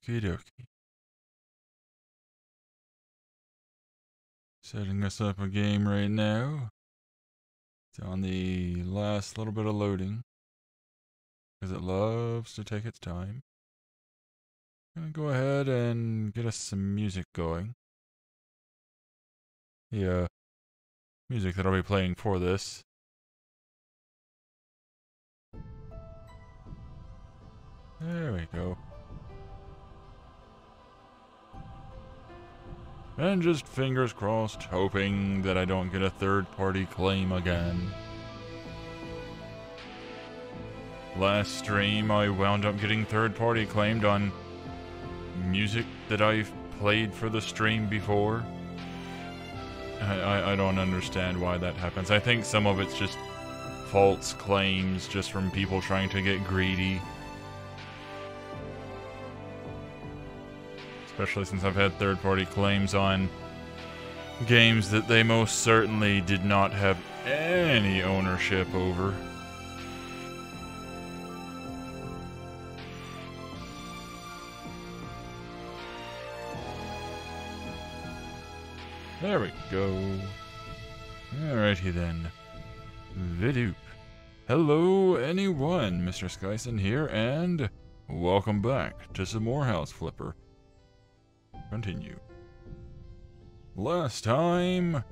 Okie dokie. Setting us up a game right now. It's on the last little bit of loading, because it loves to take its time. I'm gonna go ahead and get us some music going. The music that I'll be playing for this. There we go. And just fingers crossed, hoping that I don't get a third-party claim again. Last stream, I wound up getting third-party claimed on music that I've played for the stream before. I don't understand why that happens. I think some of it's just false claims just from people trying to get greedy. Especially since I've had third-party claims on games that they most certainly did not have any ownership over. There we go. Alrighty then. Vidoop. Hello anyone, Mr. Skysen here, and welcome back to some more House Flipper. Continue. Last time...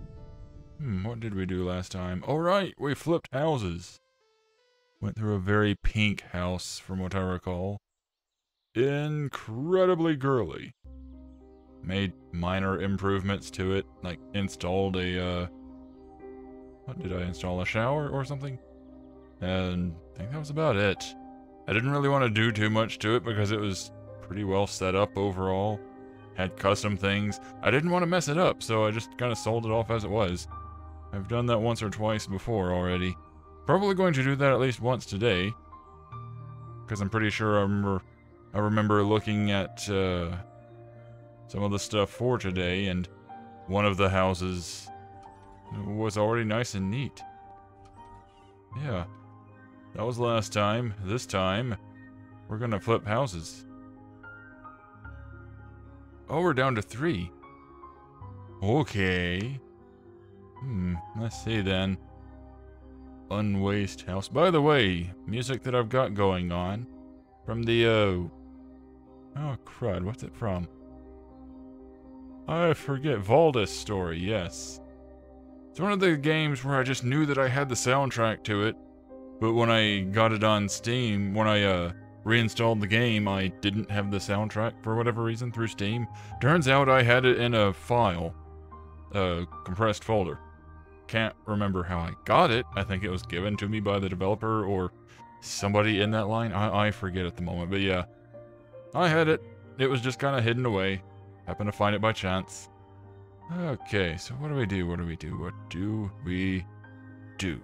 what did we do last time? Alright, we flipped houses. Went through a very pink house, from what I recall. Incredibly girly. made minor improvements to it, like installed a, what did I install? A shower or something? And I think that was about it. I didn't really want to do too much to it because it was pretty well set up overall. Had custom things. I didn't want to mess it up, so I just kind of sold it off as it was. I've done that once or twice before already. Probably going to do that at least once today. Because I'm pretty sure I remember looking at some of the stuff for today, and one of the houses was already nice and neat. Yeah. That was last time. This time, we're gonna flip houses. Oh, we're down to 3. Okay. Let's see then. Unwaste house. By the way, music that I've got going on from the, oh crud, what's it from? I forget. Valdis Story, yes. It's one of the games where I just knew that I had the soundtrack to it, but when I got it on Steam, when I, reinstalled the game, I didn't have the soundtrack for whatever reason through Steam. Turns out I had it in a file, a compressed folder. Can't remember how I got it. I think it was given to me by the developer or somebody in that line. I forget at the moment, but yeah. I had it. It was just kind of hidden away. Happened to find it by chance. Okay, so what do we do? What do we do? What do we do?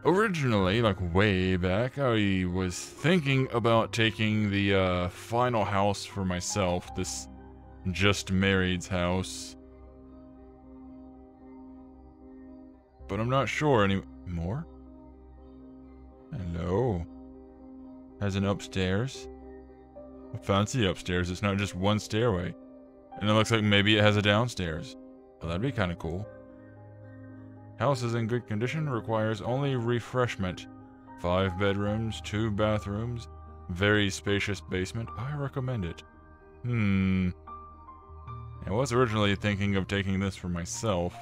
Originally, like way back, I was thinking about taking the final house for myself, this just married's house. But I'm not sure anymore. Hello. Has an upstairs. A fancy upstairs, it's not just one stairway. And it looks like maybe it has a downstairs. Well, that'd be kind of cool. House is in good condition, requires only refreshment. 5 bedrooms, 2 bathrooms, very spacious basement. I recommend it. I was originally thinking of taking this for myself,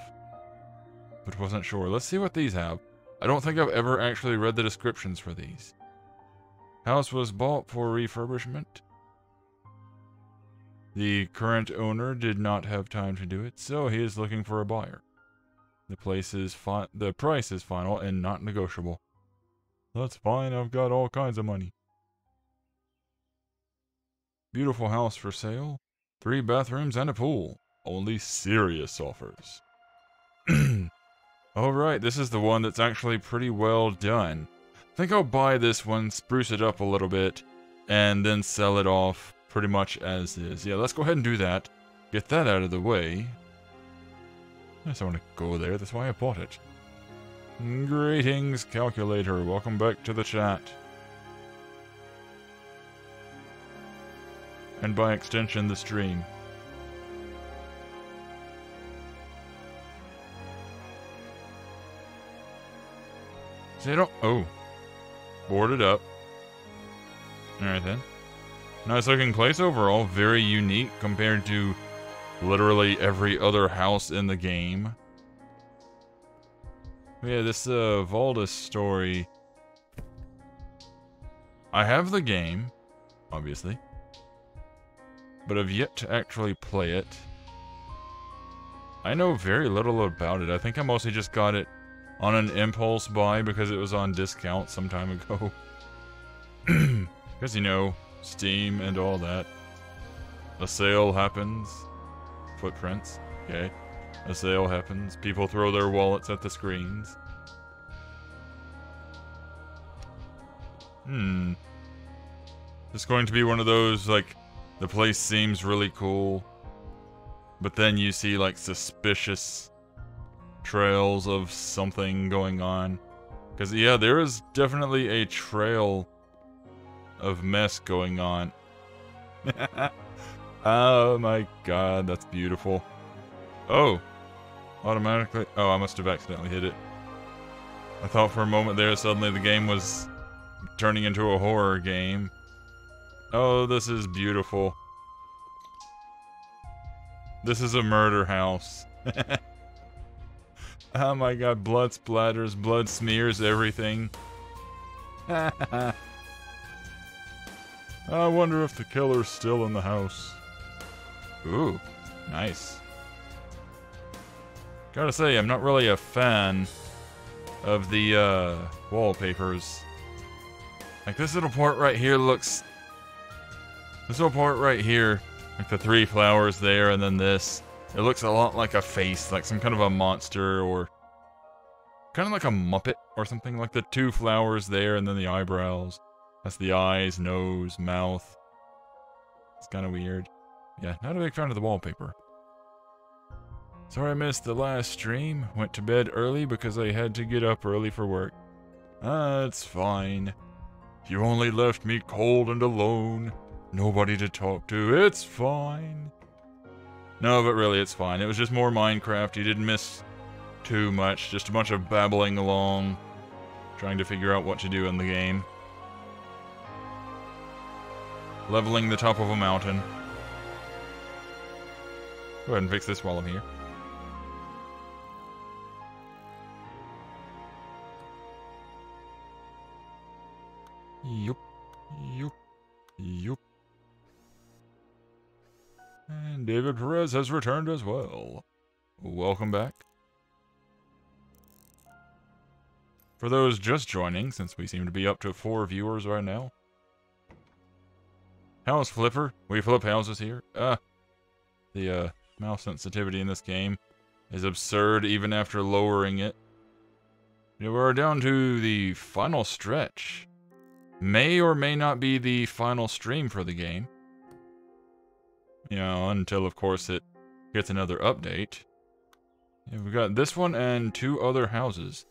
but wasn't sure. Let's see what these have. I don't think I've ever actually read the descriptions for these. House was bought for refurbishment. The current owner did not have time to do it, so he is looking for a buyer. The price is final and not negotiable. That's fine, I've got all kinds of money. Beautiful house for sale. 3 bathrooms and a pool. Only serious offers. Alright, this is the one that's actually pretty well done. I think I'll buy this one, spruce it up a little bit, and then sell it off pretty much as is. Yeah, let's go ahead and do that. Get that out of the way. Yes, I want to go there. That's why I bought it. Greetings, calculator. Welcome back to the chat. And by extension, the stream. See, I don't... Oh. Boarded up. Alright then. Nice looking place overall. Very unique compared to literally every other house in the game. Yeah, this Valdis Story. I have the game, obviously, but I've yet to actually play it. I know very little about it. I think I mostly just got it on an impulse buy because it was on discount some time ago. Because, you know, Steam and all that. A sale happens. Footprints. Okay. A sale happens. People throw their wallets at the screens. It's going to be one of those, like, the place seems really cool, but then you see, like, suspicious trails of something going on. Because, yeah, there is definitely a trail of mess going on. Oh my god, that's beautiful. Oh. Automatically. Oh, I must have accidentally hit it. I thought for a moment there suddenly the game was turning into a horror game. Oh, this is beautiful. This is a murder house. Oh my god, blood splatters, blood smears everything. I wonder if the killer's still in the house. Ooh, nice. Gotta say, I'm not really a fan of the wallpapers. Like this little part right here looks... This little part right here, like the 3 flowers there and then this, it looks a lot like a face, like some kind of a monster or kind of like a Muppet or something, like the 2 flowers there and then the eyebrows. That's the eyes, nose, mouth. It's kind of weird. Yeah, not a big fan of the wallpaper. Sorry I missed the last stream. Went to bed early because I had to get up early for work. It's fine. You only left me cold and alone. Nobody to talk to. It's fine. No, but really, it's fine. It was just more Minecraft. You didn't miss too much. Just a bunch of babbling along, trying to figure out what to do in the game. Leveling the top of a mountain. Go ahead and fix this while I'm here. Yup. Yup. Yup. And David Perez has returned as well. Welcome back. For those just joining, since we seem to be up to 4 viewers right now. House Flipper. We flip houses here. The mouse sensitivity in this game is absurd even after lowering it. We're down to the final stretch. May or may not be the final stream for the game. You know, until of course it gets another update. Yeah, we've got this one and 2 other houses.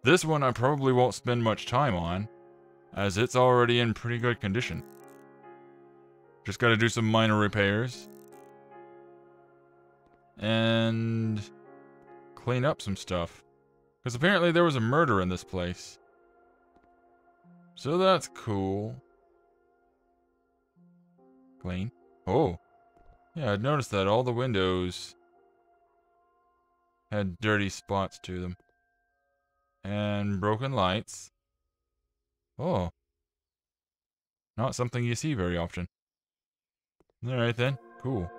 This one I probably won't spend much time on, as it's already in pretty good condition. Just gotta do some minor repairs. And clean up some stuff. Because apparently there was a murder in this place. So that's cool. Clean. Oh. Yeah, I'd noticed that all the windows had dirty spots to them. And broken lights. Oh. Not something you see very often. Alright then. Cool.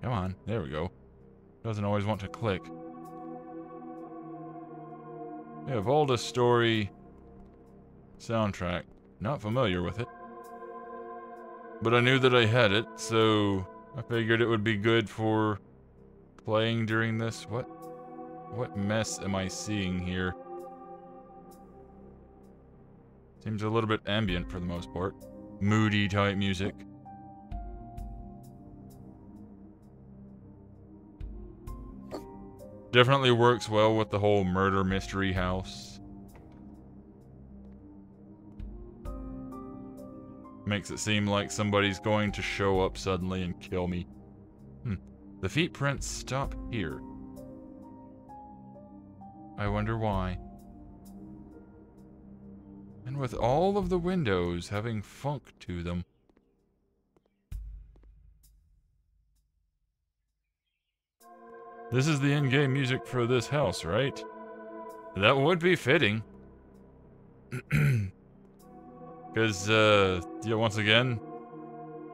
Come on. There we go. Doesn't always want to click. We have Volda Story soundtrack. Not familiar with it. But I knew that I had it, so I figured it would be good for playing during this. What mess am I seeing here? Seems a little bit ambient for the most part. Moody type music. Definitely works well with the whole murder mystery house. Makes it seem like somebody's going to show up suddenly and kill me. The feet prints stop here. I wonder why. And with all of the windows having funk to them. This is the in-game music for this house, right? That would be fitting. Because, yeah, once again,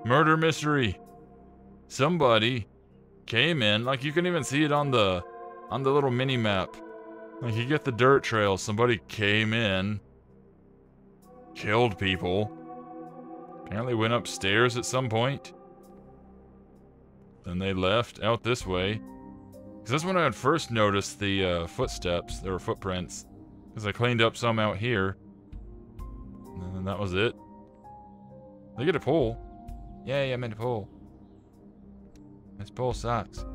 murder mystery. Somebody came in, like you can even see it on the little mini map. Like you get the dirt trail, somebody came in, killed people, apparently went upstairs at some point. Then they left out this way. Because that's when I had first noticed the footsteps, there were footprints. Because I cleaned up some out here. And then that was it. They get a pull. Yay, I'm in a pull. This pull sucks.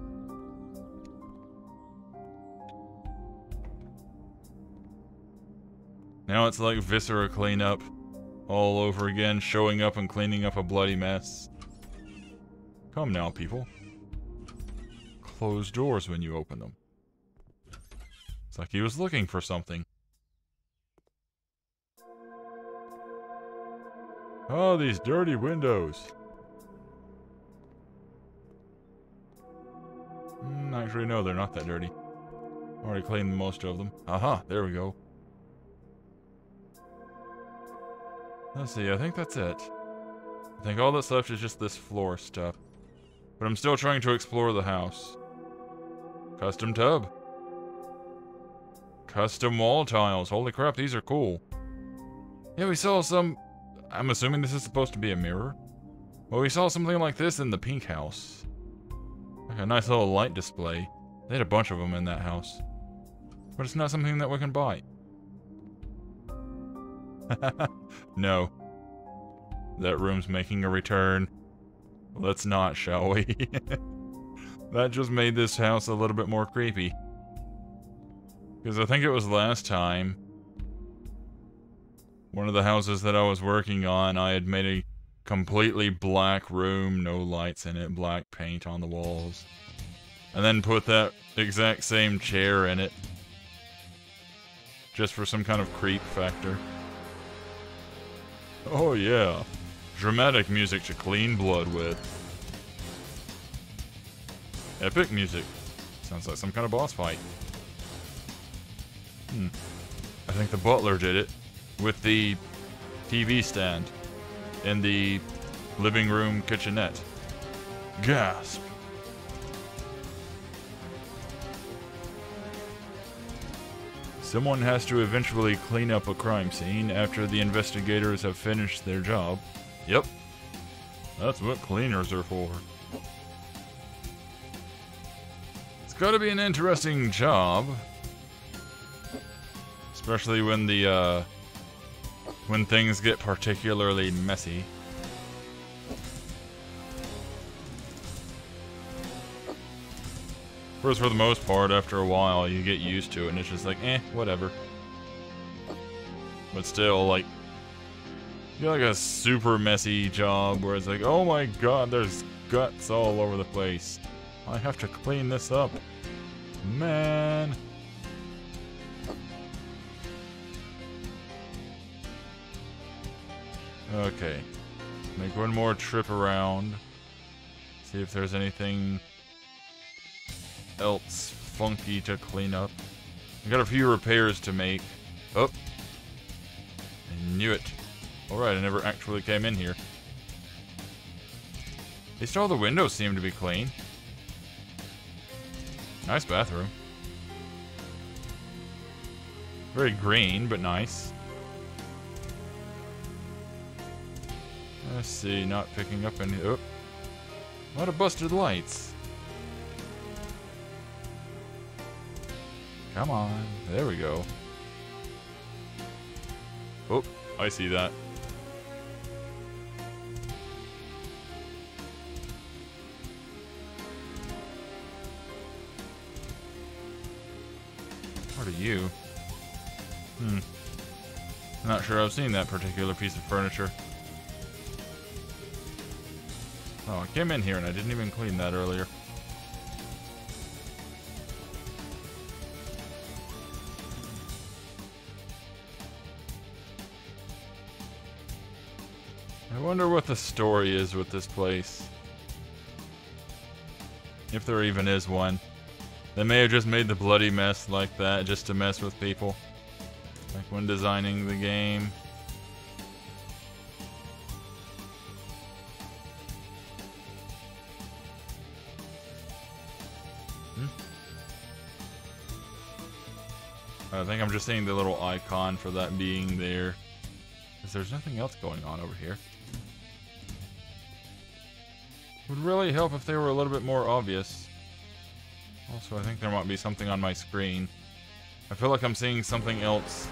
Now it's like Viscera cleanup all over again, showing up and cleaning up a bloody mess. Come now, people. Close doors when you open them. It's like he was looking for something. Oh, these dirty windows. Actually, no, they're not that dirty. Already cleaned most of them. Aha, there we go. Let's see, I think that's it. I think all that's left is just this floor stuff. But I'm still trying to explore the house. Custom tub. Custom wall tiles. Holy crap, these are cool. Yeah, we saw some... I'm assuming this is supposed to be a mirror. Well, we saw something like this in the pink house. Like a nice little light display. They had a bunch of them in that house. But it's not something that we can buy. No. That room's making a return. Let's not, shall we? That just made this house a little bit more creepy. Because I think it was last time, one of the houses that I was working on, I had made a completely black room, no lights in it, black paint on the walls. And then put that exact same chair in it. Just for some kind of creep factor. Oh yeah. Dramatic music to clean blood with. Epic music. Sounds like some kind of boss fight. I think the butler did it with the TV stand in the living room kitchenette. Gasp. Someone has to eventually clean up a crime scene after the investigators have finished their job. Yep. That's what cleaners are for. It's gotta be an interesting job. Especially when the, when things get particularly messy. Of course, for the most part, after a while, you get used to it, and it's just like, eh, whatever. But still, like, you get like a super messy job where it's like, oh my god, there's guts all over the place. I have to clean this up. Man. Okay. Make one more trip around. See if there's anything else funky to clean up. I got a few repairs to make. Oh. I knew it. Alright, I never actually came in here. At least all the windows seem to be clean. Nice bathroom. Very green, but nice. Let's see, not picking up any... Oh. A lot of busted lights. Come on. There we go. Oh, I see that. What are you? Not sure I've seen that particular piece of furniture. Oh, I came in here and I didn't even clean that earlier. I wonder what the story is with this place. If there even is one. They may have just made the bloody mess like that just to mess with people. Like when designing the game. I think I'm just seeing the little icon for that being there. Because there's nothing else going on over here. Would really help if they were a little bit more obvious. Also, I think there might be something on my screen. I feel like I'm seeing something else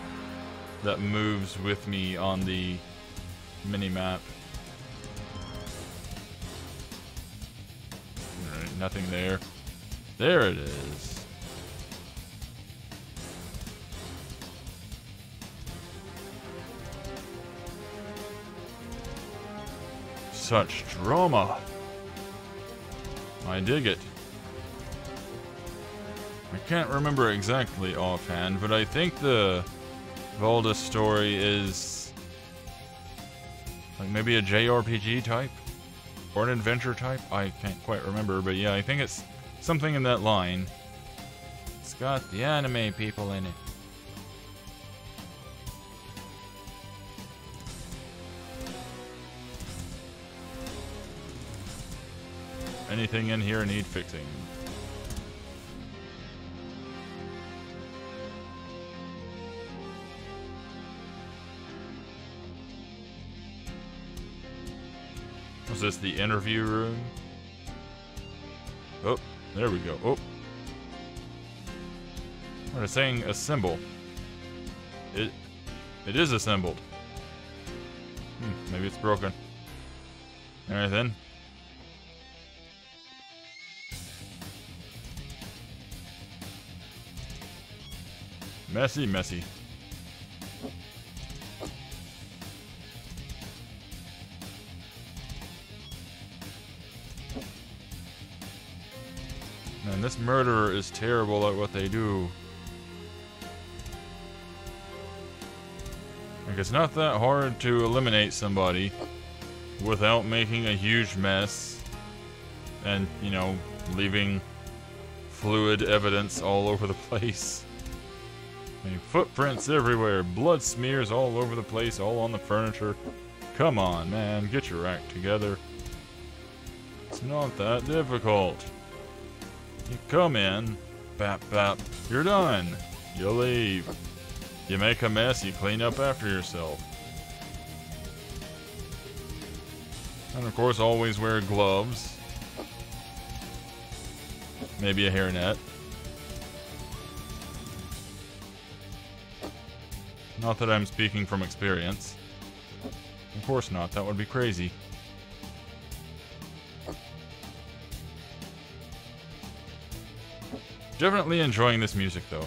that moves with me on the mini-map. Alright, nothing there. There it is. Such drama. I dig it. I can't remember exactly offhand, but I think the Valda story is like maybe a JRPG type or an adventure type. I can't quite remember, but yeah, I think it's something in that line. It's got the anime people in it. anything in here need fixing? Was this the interview room? Oh, there we go. Oh. What is saying assemble? It is assembled. Maybe it's broken. Alright then. Messy, messy. Man, this murderer is terrible at what they do. Like, it's not that hard to eliminate somebody without making a huge mess and, you know, leaving fluid evidence all over the place. I mean, footprints everywhere, blood smears all over the place, all on the furniture. Come on, man, get your act together. It's not that difficult. You come in, bap bap, you're done. You leave. You make a mess, you clean up after yourself. And of course, always wear gloves. Maybe a hairnet. Not that I'm speaking from experience. Of course not, that would be crazy. Definitely enjoying this music though.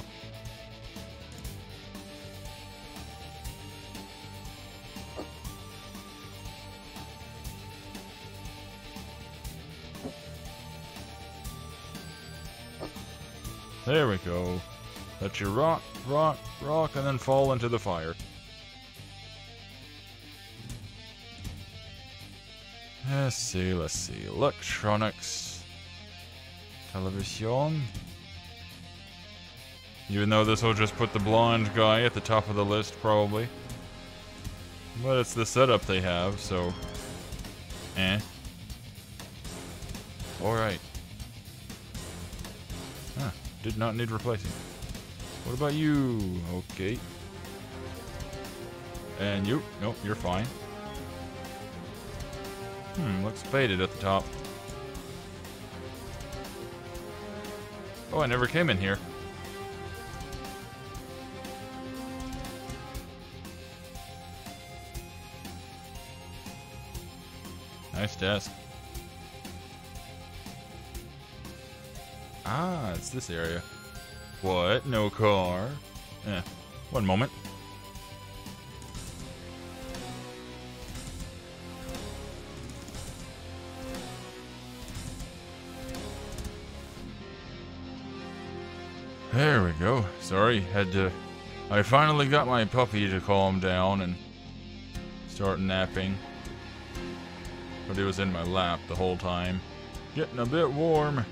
There we go. Let you rock, rock, rock, and then fall into the fire. Let's see, let's see. Electronics. Television. Even though this will just put the blonde guy at the top of the list, probably. But it's the setup they have, so... Alright. Huh. Did not need replacing. What about you? Okay. And you? Nope, you're fine. Looks faded at the top. Oh, I never came in here. Nice desk. Ah, it's this area. What? No car? One moment. There we go. Sorry, I finally got my puppy to calm down and start napping. But he was in my lap the whole time. Getting a bit warm.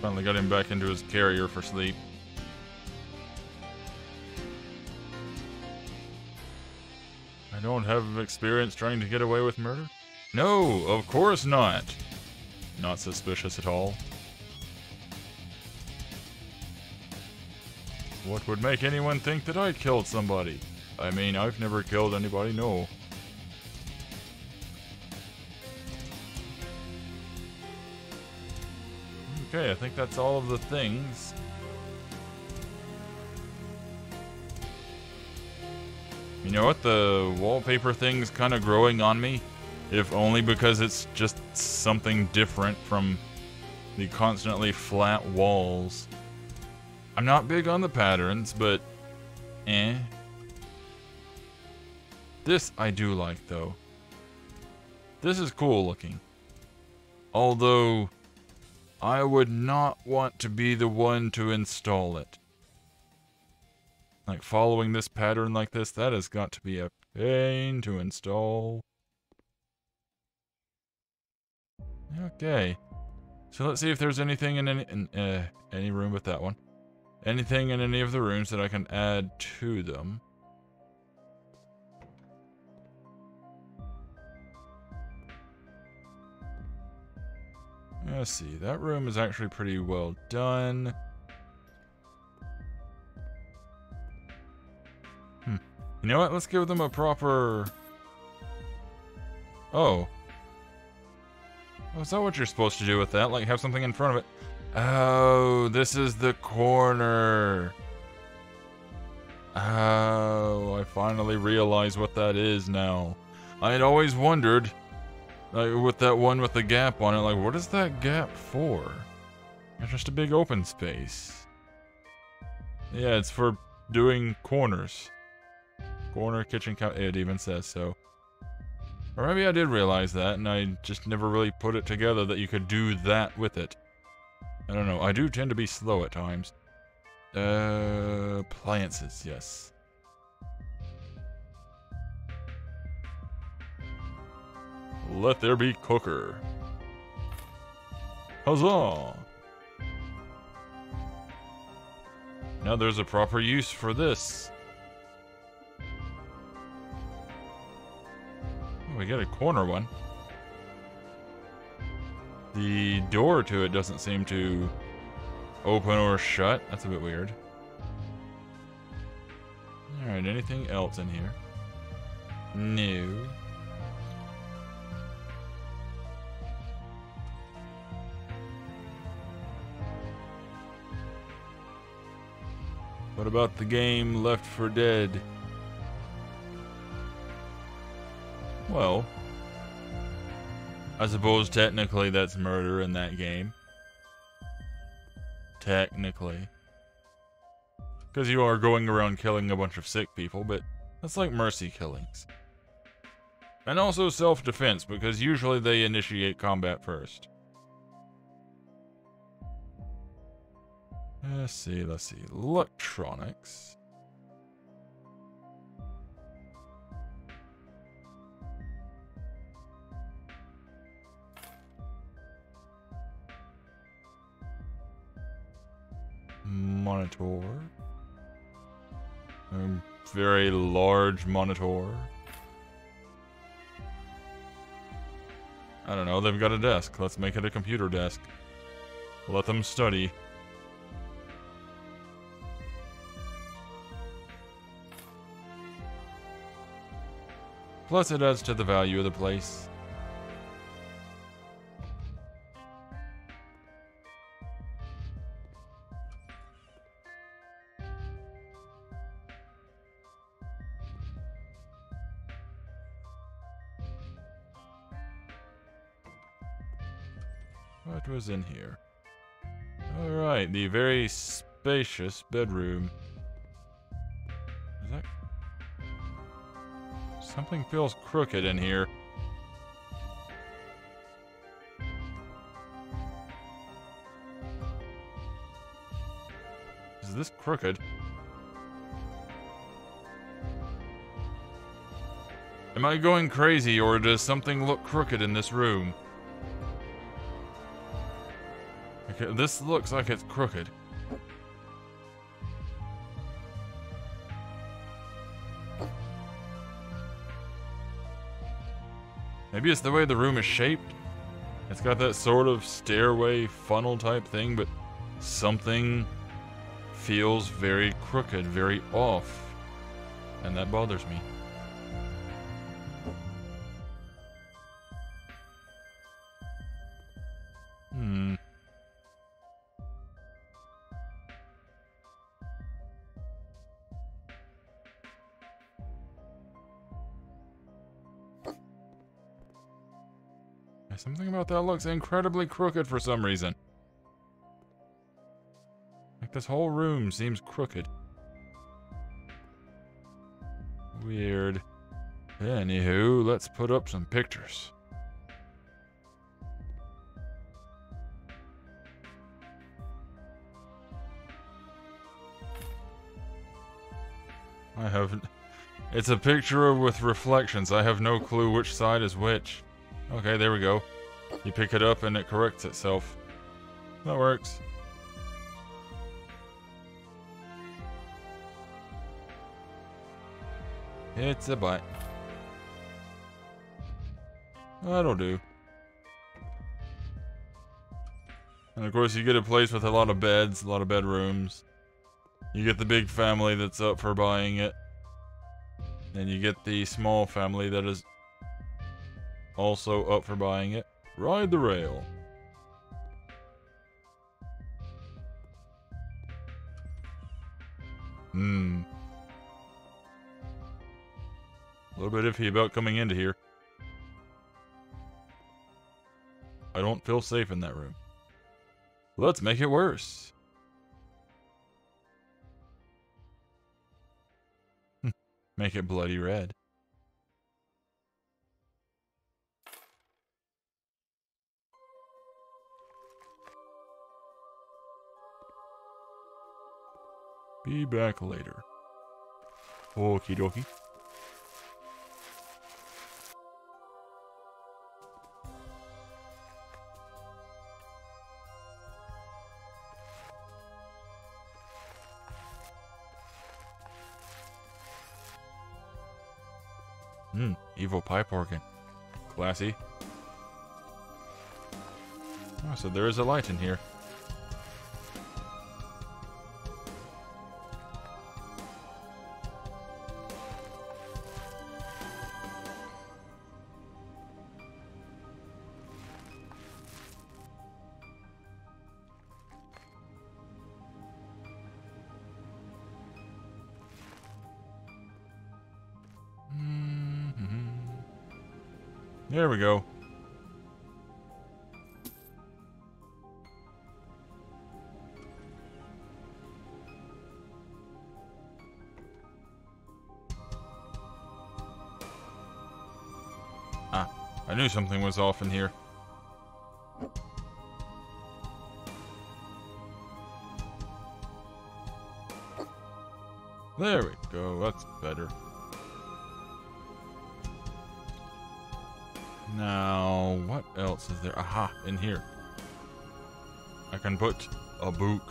Finally got him back into his carrier for sleep. I don't have experience trying to get away with murder? No, of course not. Not suspicious at all. What would make anyone think that I killed somebody? I mean, I've never killed anybody, no. Okay, I think that's all of the things. You know what? The wallpaper thing's kind of growing on me. If only because it's just something different from the constantly flat walls. I'm not big on the patterns, but This I do like, though. This is cool looking. Although, I would not want to be the one to install it. Like, following this pattern like this, that has got to be a pain to install. Okay. So let's see if there's anything in any room but that one. Anything in any of the rooms that I can add to them. Let's see, that room is actually pretty well done. You know what? Let's give them a proper... Oh. Oh, is that what you're supposed to do with that? Like, have something in front of it? Oh, this is the corner. Oh, I finally realize what that is now. I had always wondered, like, with that one with the gap on it, like, what is that gap for? It's just a big open space. Yeah, it's for doing corners. Corner, kitchen, it even says so. Or maybe I did realize that, and I just never really put it together that you could do that with it. I don't know, I do tend to be slow at times. Appliances, yes. Let there be cooker. Huzzah! Now there's a proper use for this. We got a corner one. The door to it doesn't seem to open or shut. That's a bit weird. Alright, anything else in here? No. What about the game Left 4 Dead? Well, I suppose technically that's murder in that game. Technically. Because you are going around killing a bunch of sick people, but that's like mercy killings. And also self-defense, because usually they initiate combat first. Let's see. Electronics. Monitor. A very large monitor. I don't know, they've got a desk. Let's make it a computer desk. Let them study. Plus it adds to the value of the place. What was in here? Alright, the very spacious bedroom. Is that... Something feels crooked in here. Is this crooked? Am I going crazy, or does something look crooked in this room? Okay, this looks like it's crooked. Maybe it's the way the room is shaped. It's got that sort of stairway funnel type thing, but something feels very crooked, very off. And that bothers me. Something about that looks incredibly crooked for some reason. Like this whole room seems crooked. Weird. Anywho, let's put up some pictures. I haven't... It's a picture with reflections. I have no clue which side is which. Okay, there we go. You pick it up and it corrects itself. That works. It's a butt. That'll do. And of course you get a place with a lot of beds, a lot of bedrooms. You get the big family that's up for buying it. Then you get the small family that is also up for buying it. Ride the rail. A little bit iffy about coming into here. I don't feel safe in that room. Let's make it worse. Make it bloody red. Be back later. Okie dokie. Evil pipe organ. Classy. Oh, so there is a light in here. There we go. Ah, I knew something was off in here. There we go, that's better. Now, what else is there? Aha, in here. I can put a book.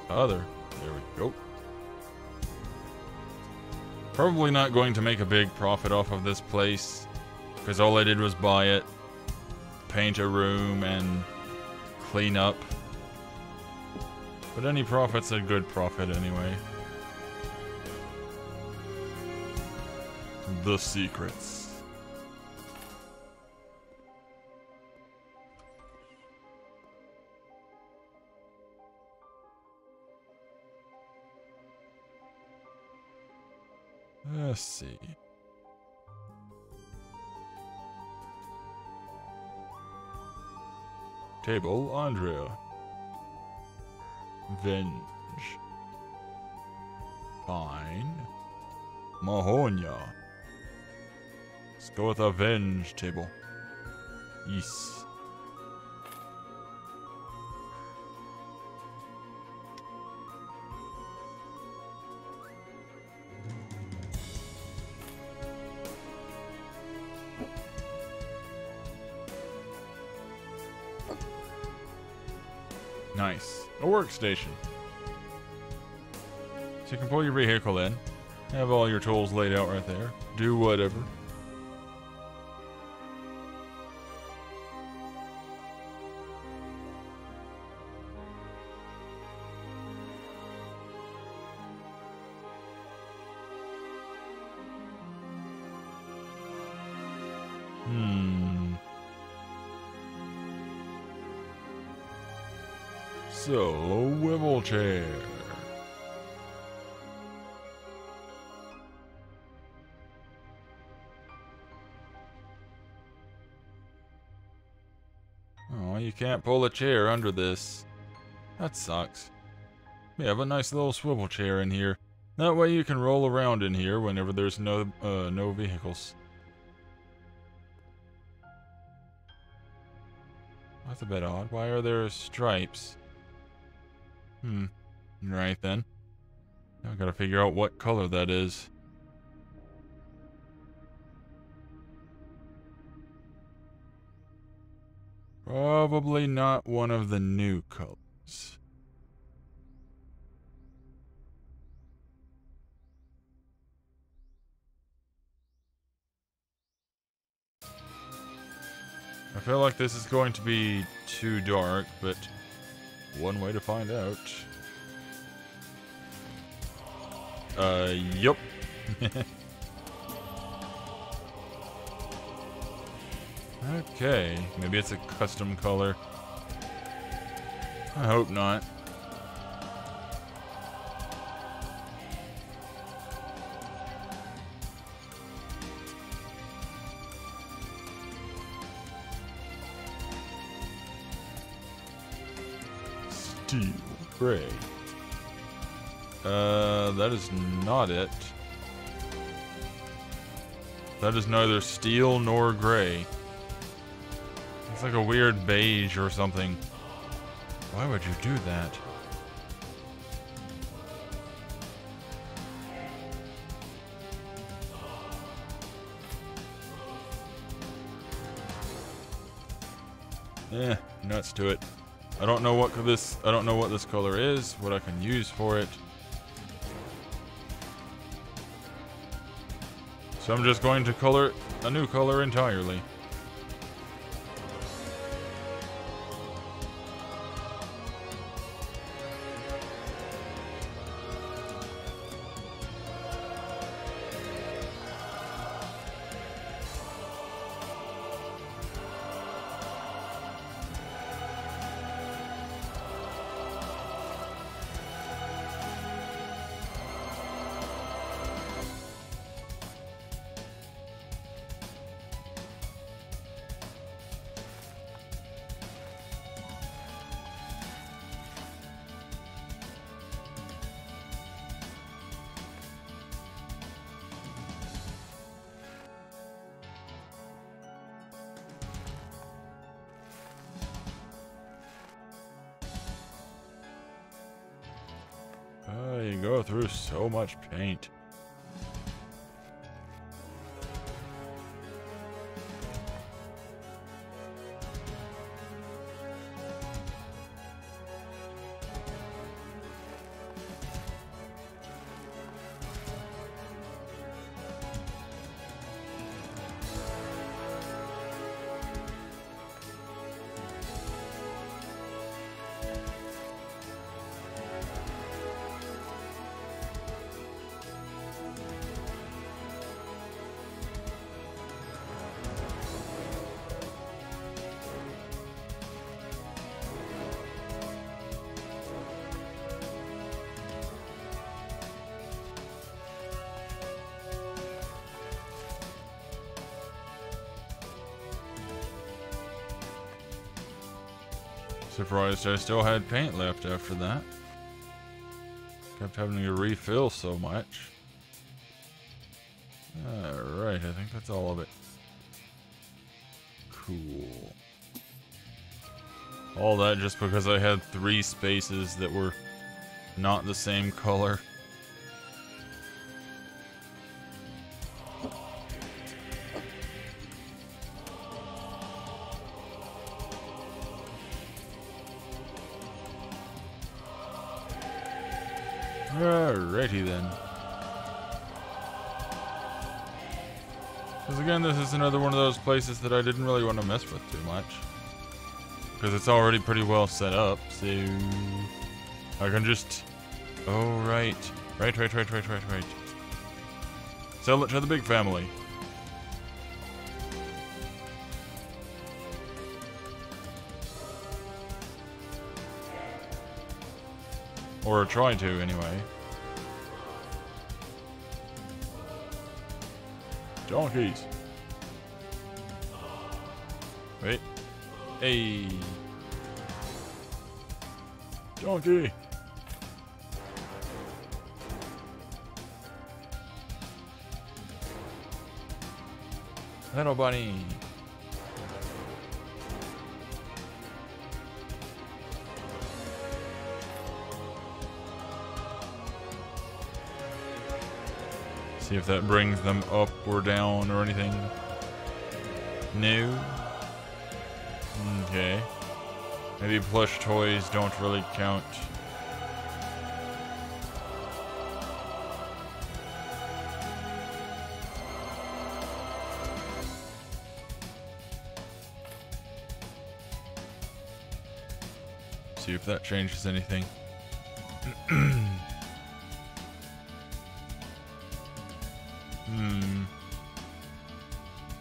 There we go. Probably not going to make a big profit off of this place, because all I did was buy it, paint a room, and clean up. But any profit's a good profit anyway. The secrets. Let's see. Table, Andrea. Venge. Fine. Mahonia. Let's go with a Venge table. Yes. Nice. A workstation. So you can pull your vehicle in, have all your tools laid out right there, do whatever. So, Wivel chair. Oh, you can't pull a chair under this. That sucks. We have a nice little swivel chair in here. That way you can roll around in here whenever there's no vehicles. That's a bit odd. Why are there stripes? Right then. Now I gotta figure out what color that is. Probably not one of the new colors. feel like this is going to be too dark, but one way to find out. Yup. Okay, maybe it's a custom color. I hope not. Steel gray. That is not it. That is neither steel nor gray. It's like a weird beige or something. Why would you do that? Nuts to it. I don't know what this color is, what I can use for it. So I'm just going to color a new color entirely. You go through so much paint. Surprised I still had paint left after that. Kept having to refill so much. Alright, I think that's all of it. Cool. All that just because I had 3 spaces that were not the same color. Alrighty then. Because again, this is another one of those places that I didn't really want to mess with too much. Because it's already pretty well set up, so I can just... Oh, right. Right. Sell it to the big family. Or try to, anyway. Donkeys. Wait. Hey. Donkey. Little bunny. See if that brings them up or down or anything. No. Okay. Maybe plush toys don't really count. see if that changes anything.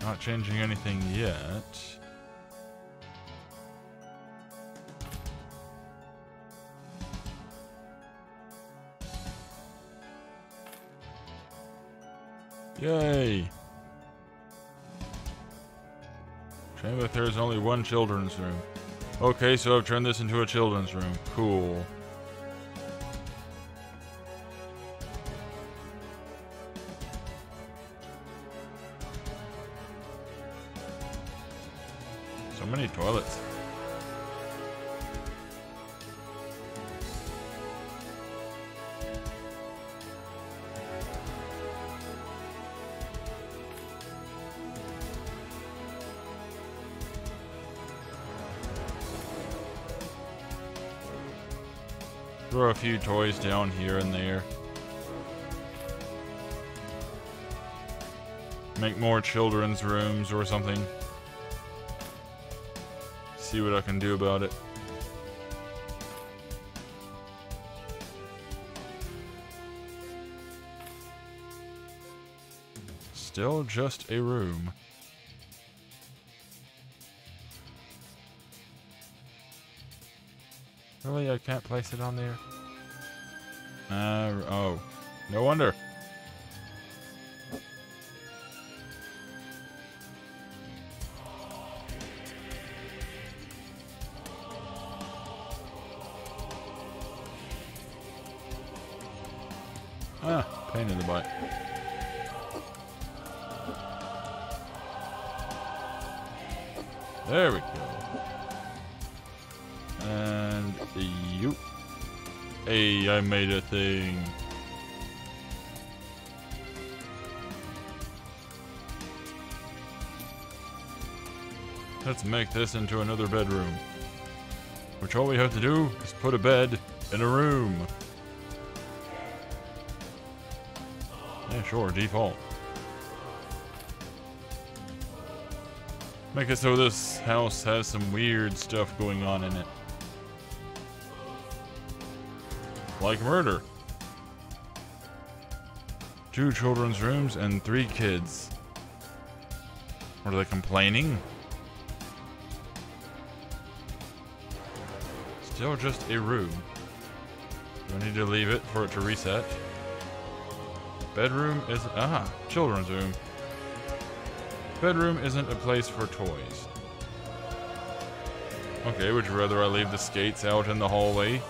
Not changing anything yet. Yay! Shame that there's only one children's room. Okay, so I've turned this into a children's room. Cool. So many toilets. Throw a few toys down here and there. Make more children's rooms or something. See what I can do about it. Still just a room. Really, I can't place it on there? Oh. No wonder. Ah, pain in the butt. There we go. And you. Hey, I made a thing. Let's make this into another bedroom. Which all we have to do is put a bed in a room. Yeah, sure, default. Make it so this house has some weird stuff going on in it. Like murder. 2 children's rooms and 3 kids. Are they complaining? Still just a room. Do I need to leave it for it to reset? Bedroom is... Ah, children's room. Bedroom isn't a place for toys. Okay, would you rather I leave the skates out in the hallway?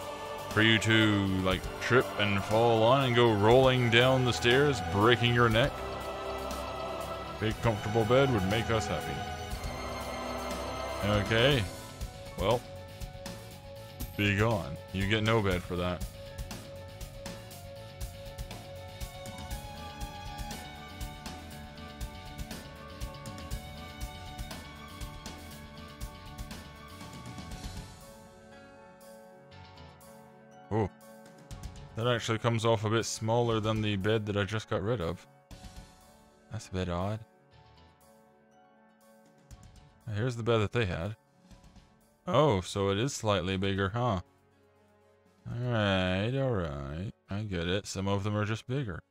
For you to, like, trip and fall on and go rolling down the stairs, breaking your neck? Big comfortable bed would make us happy. Okay. Well. Be gone. You get no bed for that. Oh, that actually comes off a bit smaller than the bed that I just got rid of. That's a bit odd. Here's the bed that they had. Oh, so it is slightly bigger, huh? Alright, alright. I get it. Some of them are just bigger.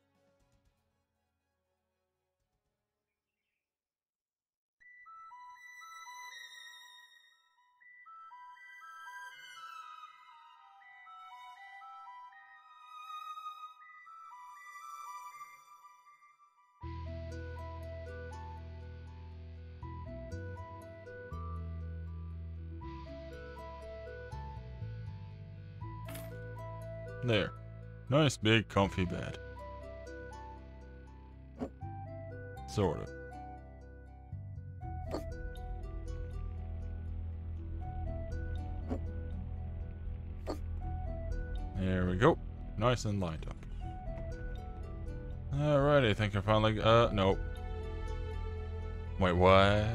There. Nice big comfy bed. Sort of. There we go. Nice and lined up. Alright, I think I finally... nope. Wait, what?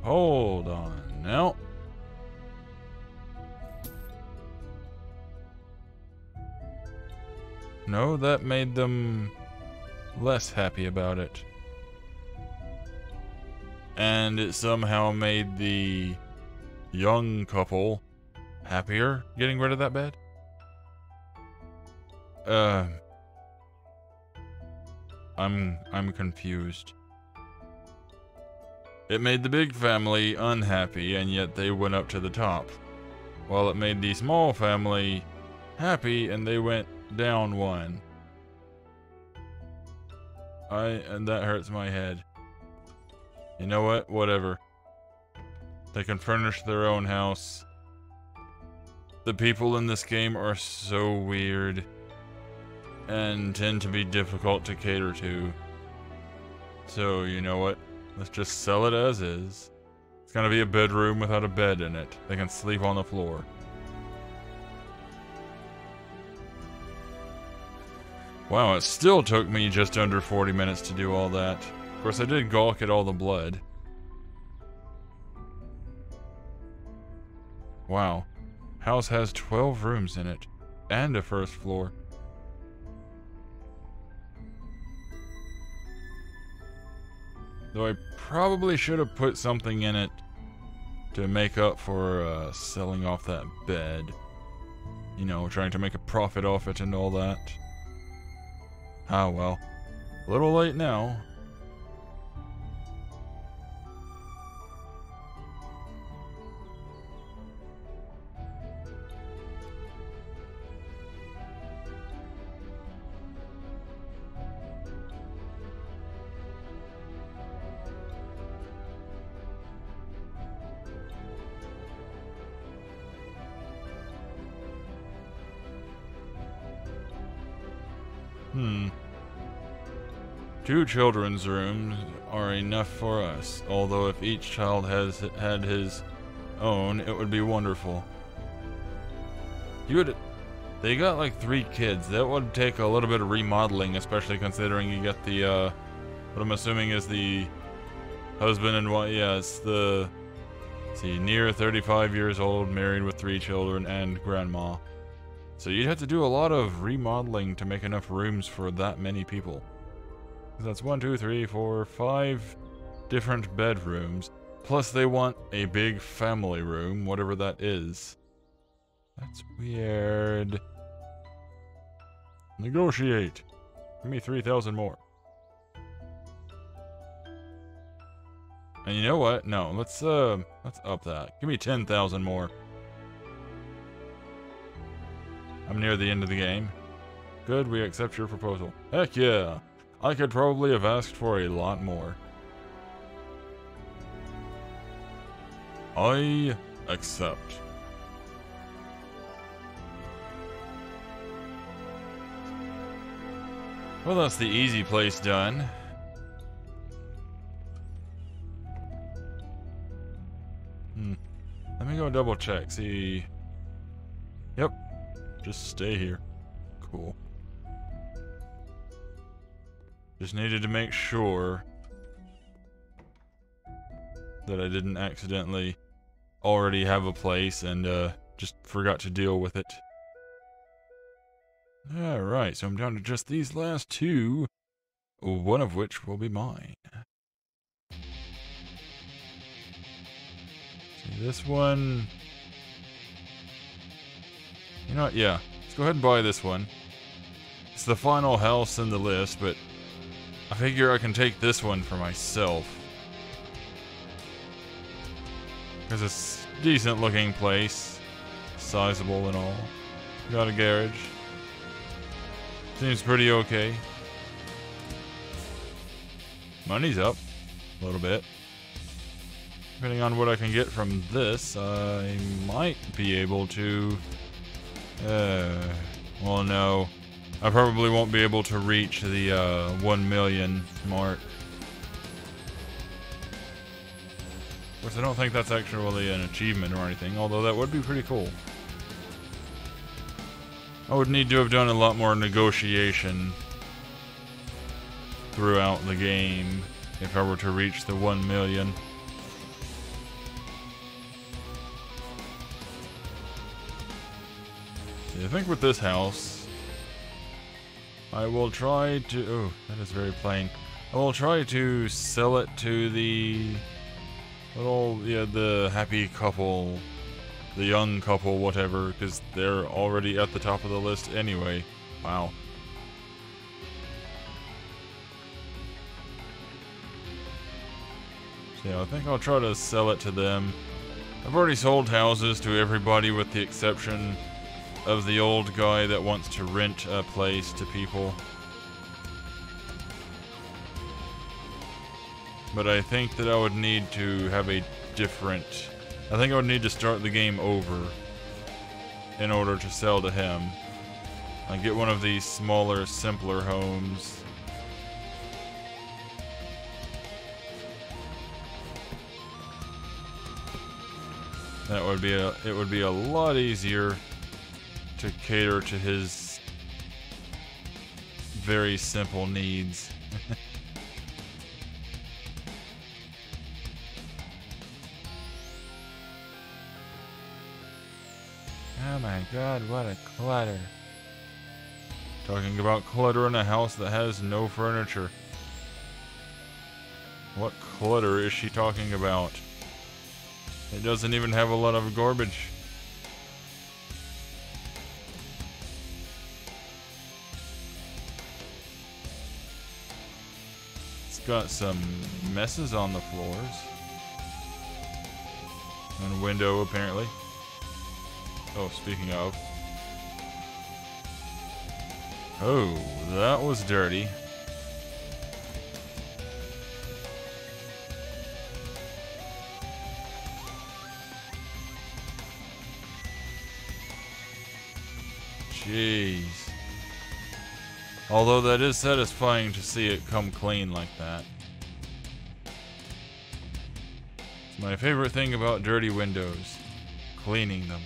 Hold on now. No, that made them less happy about it. And it somehow made the young couple happier getting rid of that bed? I'm confused. It made the big family unhappy, and yet they went up to the top. While it made the small family happy, and they went down one. And that hurts my head. You know what? Whatever. They can furnish their own house. The people in this game are so weird and tend to be difficult to cater to. So, you know what? Let's just sell it as is. It's gonna be a bedroom without a bed in it. They can sleep on the floor. Wow, it still took me just under 40 minutes to do all that. Of course, I did gawk at all the blood. Wow. House has 12 rooms in it, and a first floor. Though I probably should have put something in it to make up for selling off that bed. You know, trying to make a profit off it and all that. Ah, well. A little late now. Two children's rooms are enough for us, although if each child had his own, it would be wonderful. They got like 3 kids. That would take a little bit of remodeling, especially considering you get the, what I'm assuming is the husband and wife. Yeah, it's the, let's see, near 35 years old, married with 3 children, and grandma. So you'd have to do a lot of remodeling to make enough rooms for that many people. That's 1, 2, 3, 4, 5 different bedrooms. Plus they want a big family room, whatever that is. That's weird. Negotiate. Give me 3,000 more. And you know what? No, let's up that. Give me 10,000 more. I'm near the end of the game. Good, we accept your proposal. Heck yeah! I could probably have asked for a lot more. I accept. Well, that's the easy place done. Let me go double check, see. Yep, just stay here. Cool. Just needed to make sure that I didn't accidentally already have a place and just forgot to deal with it. Alright, so I'm down to just these last 2, one of which will be mine. See, this one... You know what, yeah. Let's go ahead and buy this one. It's the final house in the list, but I figure I can take this one for myself. Because it's a decent looking place. Sizable and all. Got a garage. Seems pretty okay. Money's up a little bit. Depending on what I can get from this, I might be able to... well, no. I probably won't be able to reach the 1 million mark. Of course, I don't think that's actually an achievement or anything, although that would be pretty cool. I would need to have done a lot more negotiation throughout the game if I were to reach the 1 million. See, I think with this house, I will try to... Oh, that is very plain. I will try to sell it to the Little, yeah, the happy couple, the young couple, whatever, because they're already at the top of the list anyway. Wow. So yeah, I think I'll try to sell it to them. I've already sold houses to everybody with the exception of the old guy that wants to rent a place to people. But I think that I would need to have a different... I think I would need to start the game over in order to sell to him. I get one of these smaller, simpler homes. That would be it would be a lot easier to cater to his very simple needs. Oh my god, what a clutter. Talking about clutter in a house that has no furniture. What clutter is she talking about? It doesn't even have a lot of garbage. It's got some messes on the floors. And a window, apparently. Oh, speaking of. Oh, that was dirty. Jeez. Although that is satisfying to see it come clean like that. It's my favorite thing about dirty windows. Cleaning them.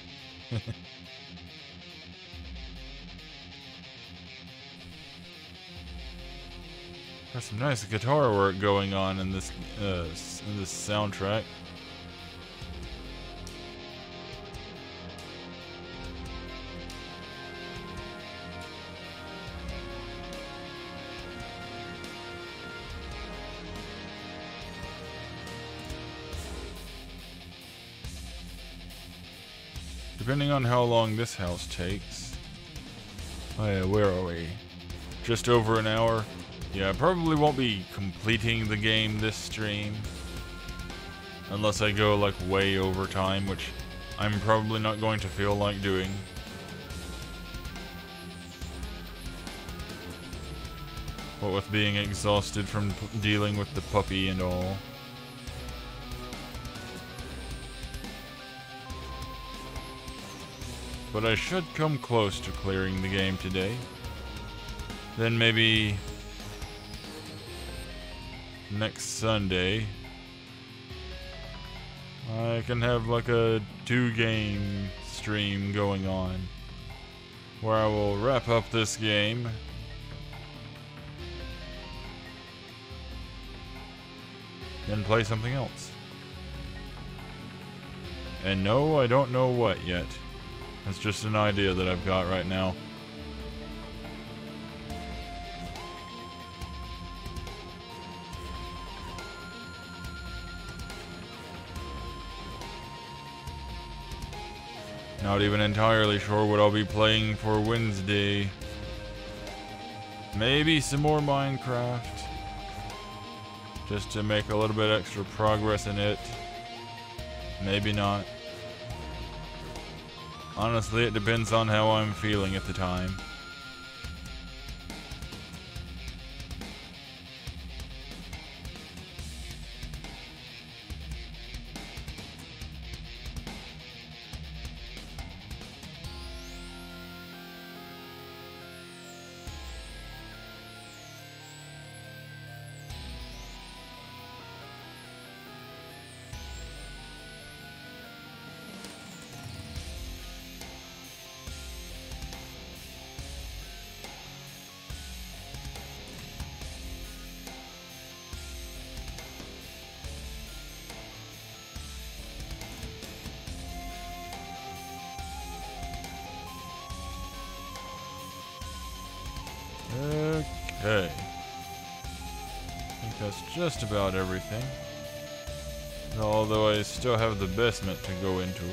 There's some nice guitar work going on in this soundtrack. Depending on how long this house takes. Oh yeah, where are we? Just over an hour. Yeah, I probably won't be completing the game this stream. Unless I go like way over time, which I'm probably not going to feel like doing. What with being exhausted from dealing with the puppy and all. But I should come close to clearing the game today. Then maybe next Sunday I can have like a 2-game stream going on where I will wrap up this game and play something else. And no, I don't know what yet. It's just an idea that I've got right now. Not even entirely sure what I'll be playing for Wednesday. Maybe some more Minecraft. Just to make a little bit extra progress in it. Maybe not. Honestly, it depends on how I'm feeling at the time. Okay. I think that's just about everything. Although I still have the basement to go into.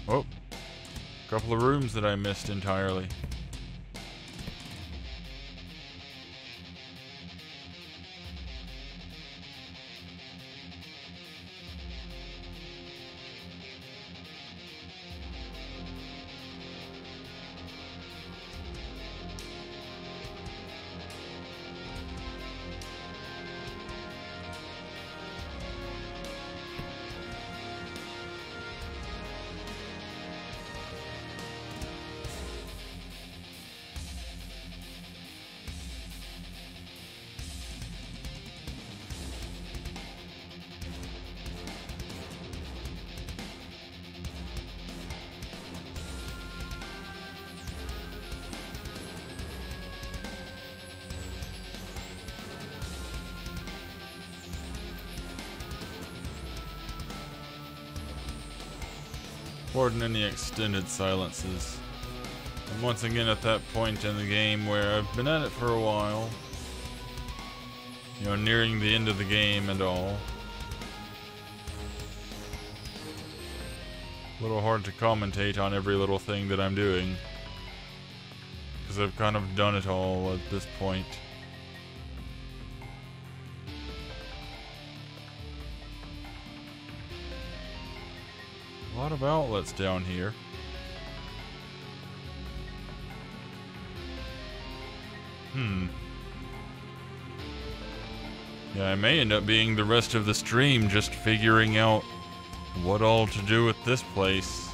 Oh, a couple of rooms that I missed entirely. Pardon any extended silences. I'm once again at that point in the game where I've been at it for a while. You know, nearing the end of the game and all. A little hard to commentate on every little thing that I'm doing, because I've kind of done it all at this point. A lot of outlets down here. Yeah, I may end up being the rest of the stream just figuring out what all to do with this place.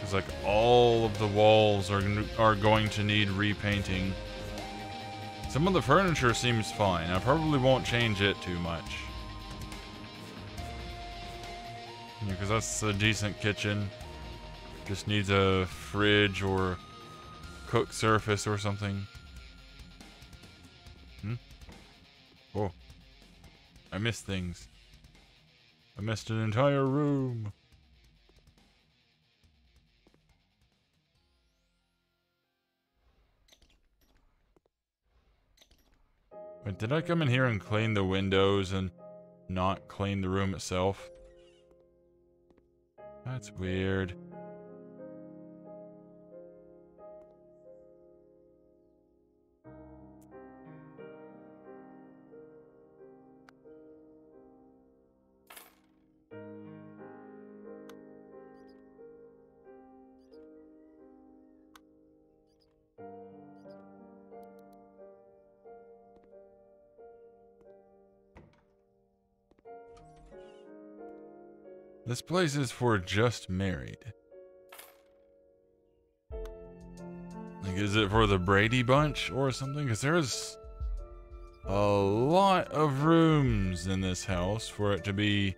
It's like all of the walls are going to need repainting. Some of the furniture seems fine. I probably won't change it too much. Yeah, because that's a decent kitchen. Just needs a fridge or cook surface or something. Oh. I missed things. I missed an entire room. Wait, did I come in here and clean the windows and not clean the room itself? That's weird. This place is for just married. Like, is it for the Brady Bunch or something? Because there's a lot of rooms in this house for it to be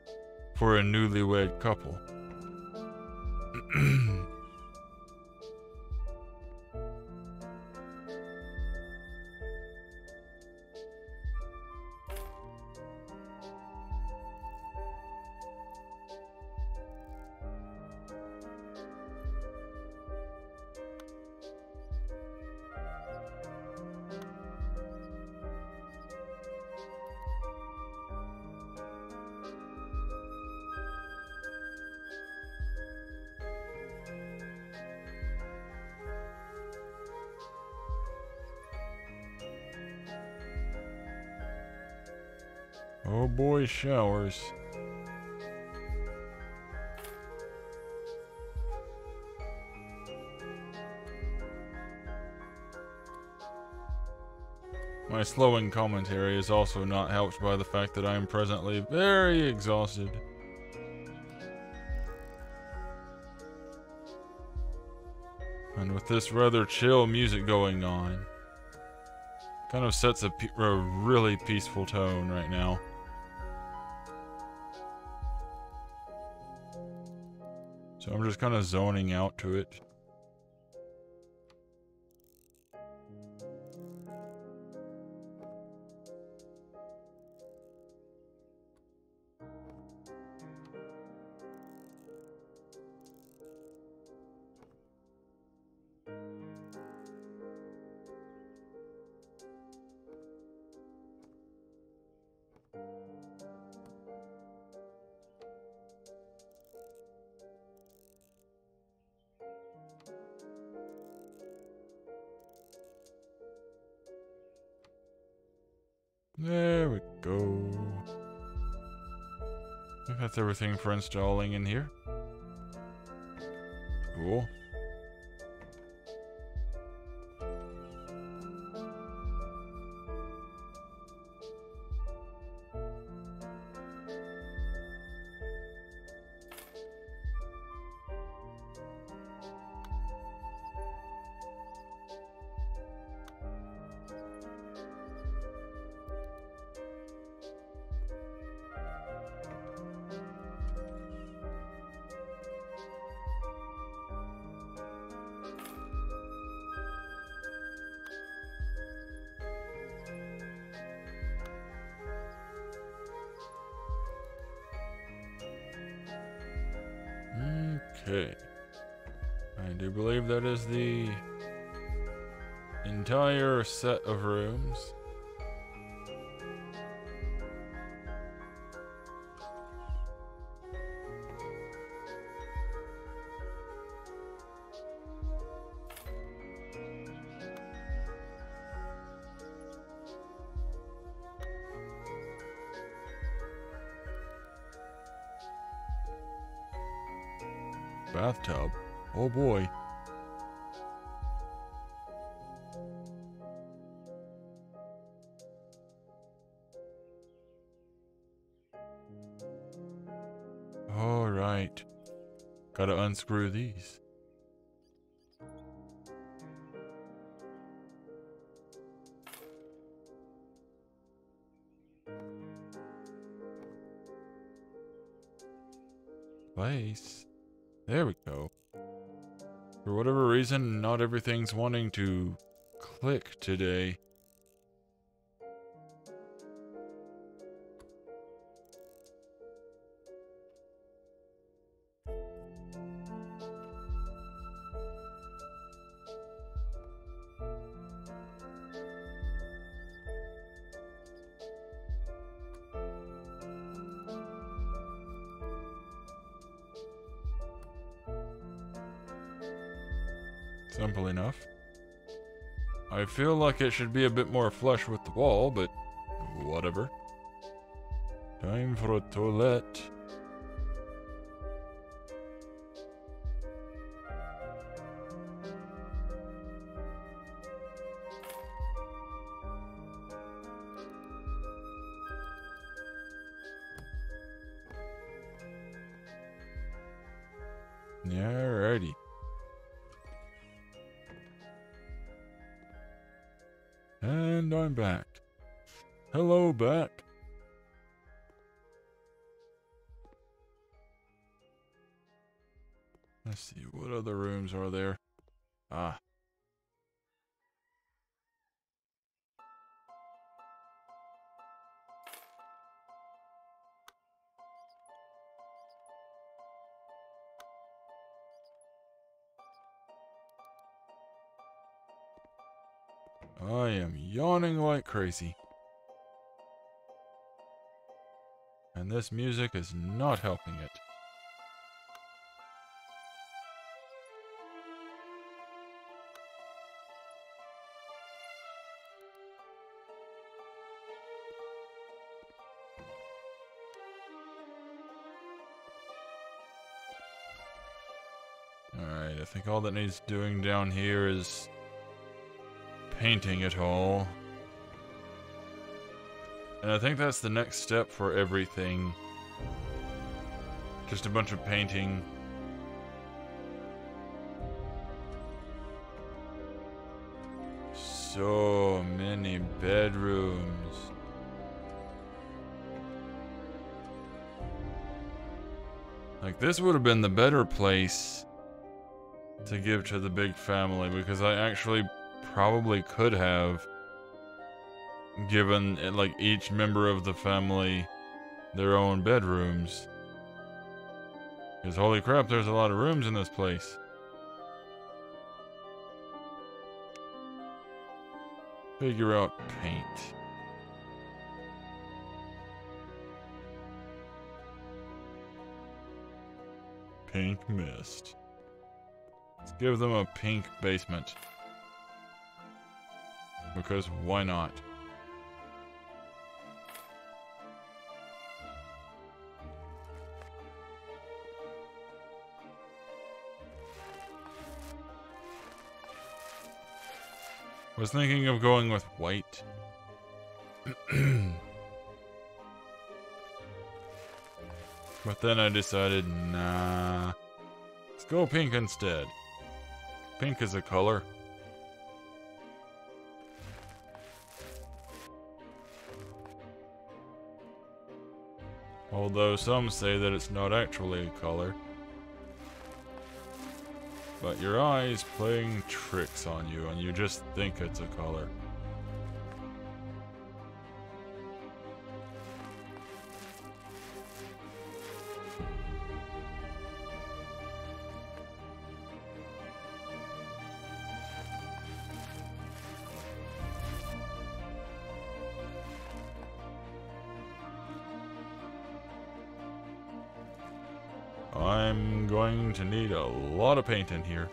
for a newlywed couple. Oh boy, showers. My slowing commentary is also not helped by the fact that I am presently very exhausted. And with this rather chill music going on, kind of sets a really peaceful tone right now. So I'm just kind of zoning out to it. There we go. I think that's everything for installing in here. Cool. Okay. I do believe that is the entire set of rooms. Bathtub? Oh boy. All right. Gotta unscrew these. Place. There we go. For whatever reason, not everything's wanting to click today. Simple enough. I feel like it should be a bit more flush with the wall, but whatever. Time for a toilet. Alrighty. And I'm back. Hello, back. Let's see, what other rooms are there? Ah. I am yawning like crazy. And this music is not helping it. Alright, I think all that needs doing down here is painting it all. And I think that's the next step for everything. Just a bunch of painting. So many bedrooms. Like, this would have been the better place to give to the big family, because I actually probably could have given like each member of the family their own bedrooms. Because holy crap, there's a lot of rooms in this place. Figure out paint. Pink mist. Let's give them a pink basement. Because why not? Was thinking of going with white. But then I decided, nah. Let's go pink instead. Pink is a color. Although some say that it's not actually a color. But your eye's playing tricks on you and you just think it's a color. I'm going to need a lot of paint in here.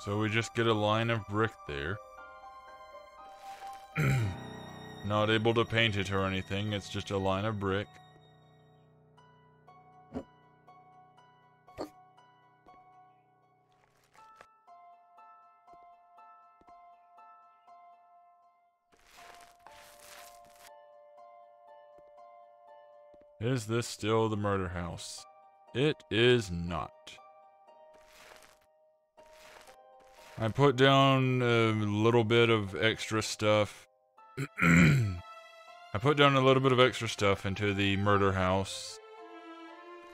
So we just get a line of brick there. Not able to paint it or anything, it's just a line of brick. Is this still the murder house? It is not. I put down a little bit of extra stuff. I put down a little bit of extra stuff into the murder house.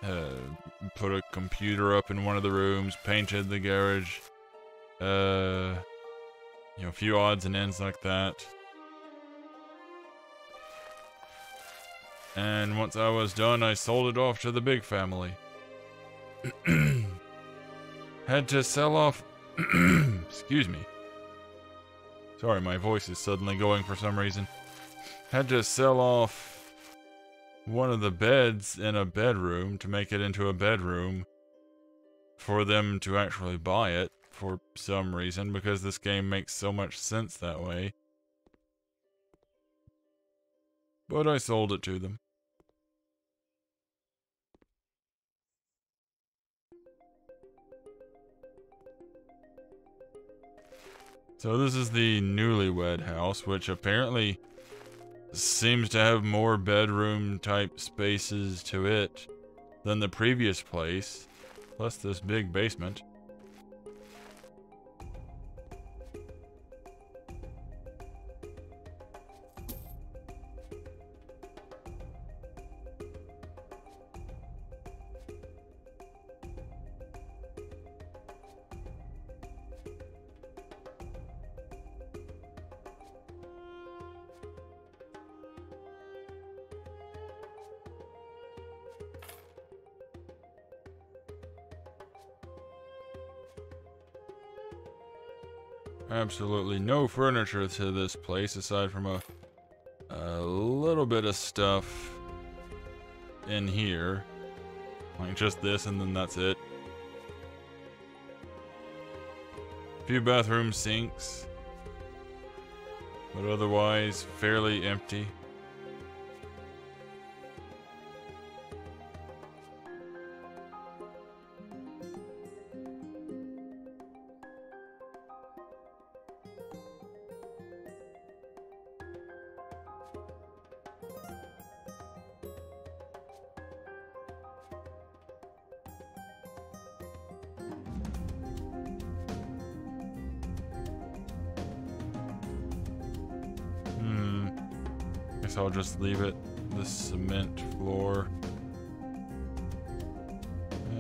Put a computer up in one of the rooms, painted the garage. You know, a few odds and ends like that. And once I was done, I sold it off to the big family. Had to sell off... Excuse me. Sorry, my voice is suddenly going for some reason. Had to sell off one of the beds in a bedroom to make it into a bedroom for them to actually buy it for some reason, because this game makes so much sense that way. But I sold it to them. So this is the newlywed house, which apparently seems to have more bedroom type spaces to it than the previous place, plus this big basement. Absolutely no furniture to this place aside from a little bit of stuff in here. Like just this and then that's it. A few bathroom sinks. But otherwise fairly empty. Guess I'll just leave it. The cement floor.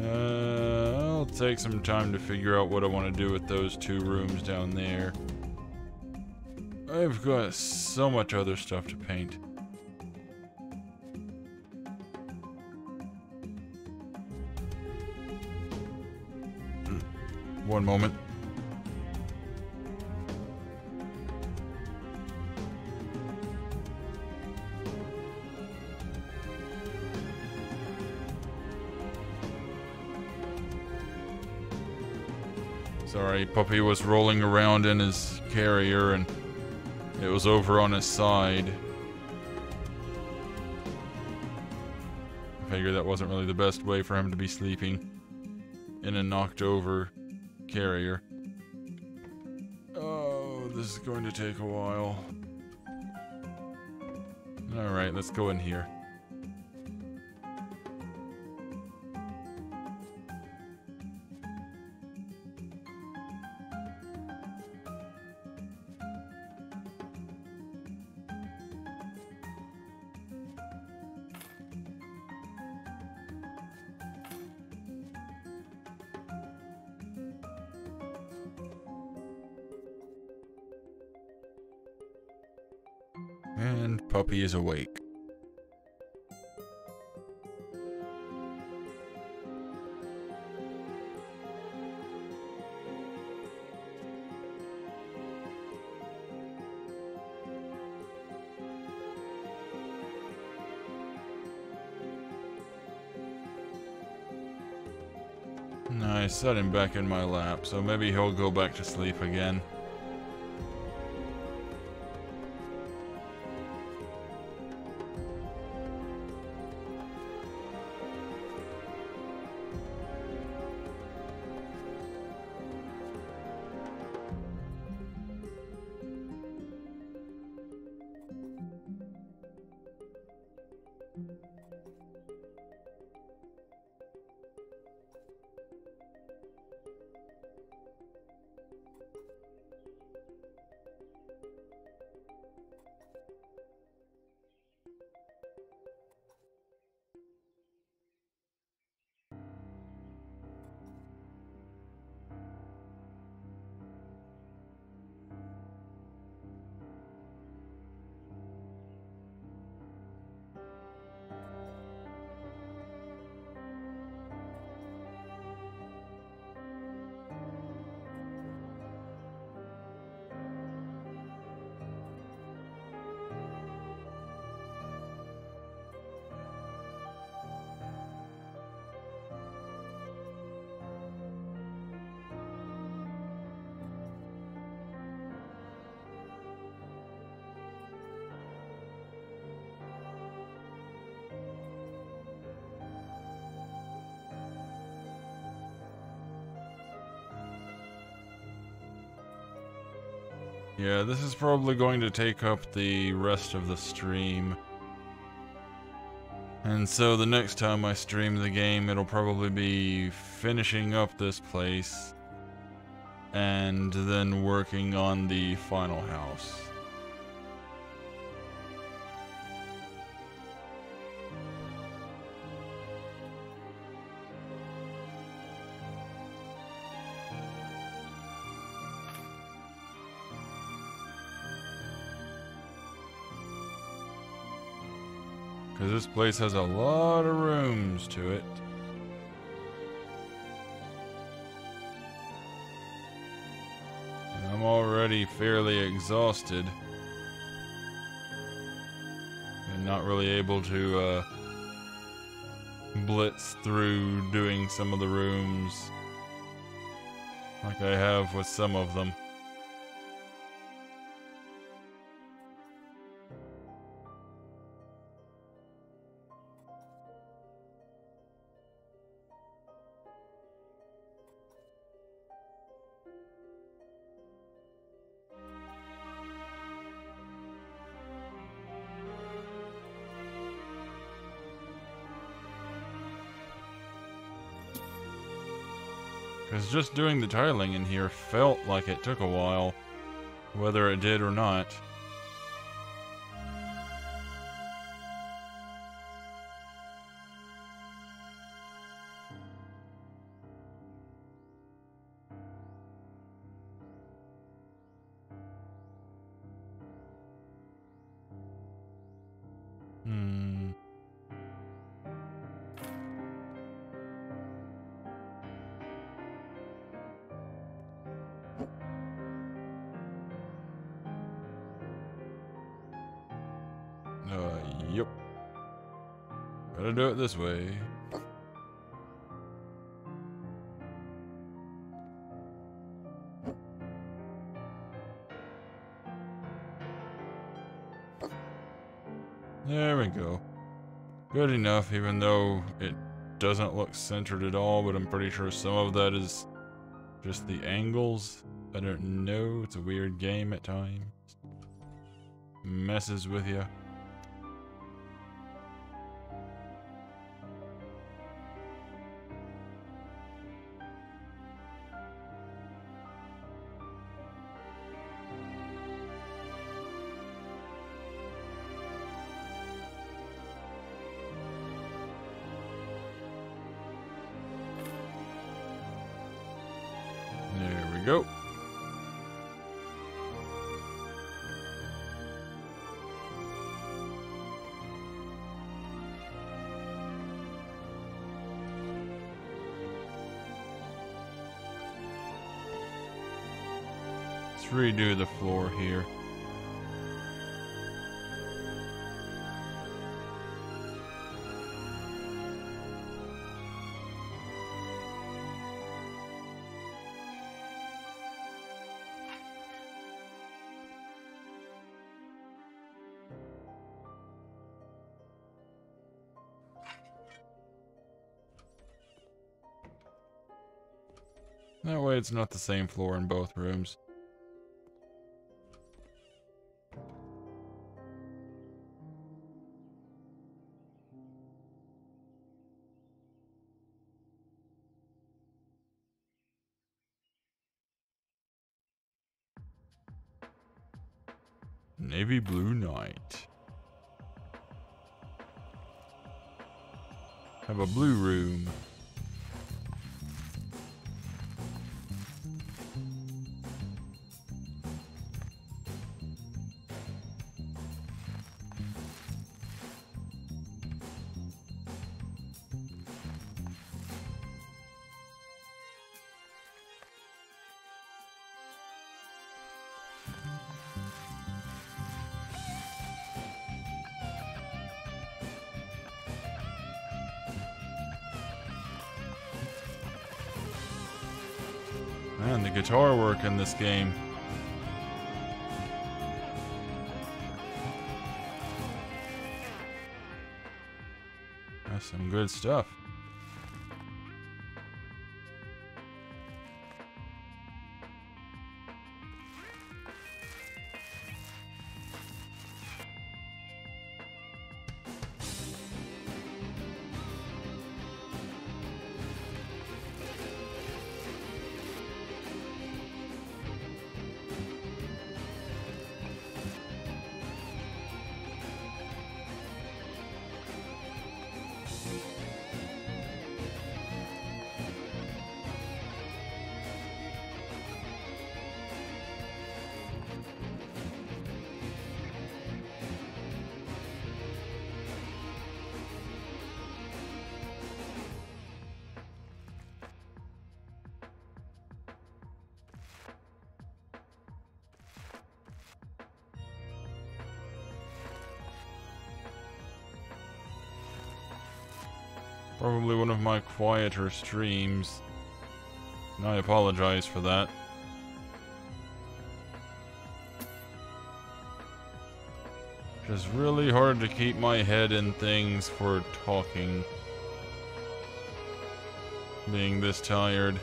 I'll take some time to figure out what I want to do with those 2 rooms down there. I've got so much other stuff to paint. One moment. Sorry, Puppy was rolling around in his carrier and it was over on his side. I figured that wasn't really the best way for him to be sleeping in a knocked over carrier. Oh, this is going to take a while. Alright, let's go in here. And Puppy is awake. I set him back in my lap, so maybe he'll go back to sleep again. Yeah, this is probably going to take up the rest of the stream. And so the next time I stream the game, it'll probably be finishing up this place and then working on the final house. Because this place has a lot of rooms to it. And I'm already fairly exhausted. And not really able to blitz through doing some of the rooms like I have with some of them. Because just doing the tiling in here felt like it took a while, whether it did or not. Yep. Gotta do it this way. There we go. Good enough, even though it doesn't look centered at all, but I'm pretty sure some of that is just the angles. I don't know, it's a weird game at times. Messes with you. There we go. Let's redo the floor here. That way it's not the same floor in both rooms. Navy blue night. Have a blue room. Man, the guitar work in this game. That's some good stuff. Probably one of my quieter streams, and I apologize for that. It's really hard to keep my head in things for talking, being this tired.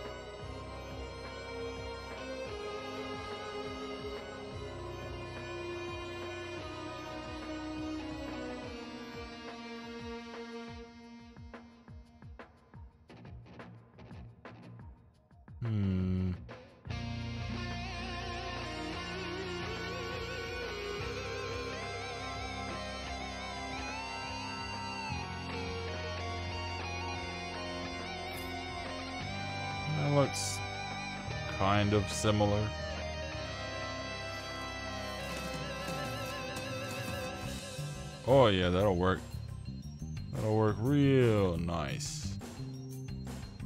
That looks kind of similar. Oh yeah, that'll work. That'll work real nice.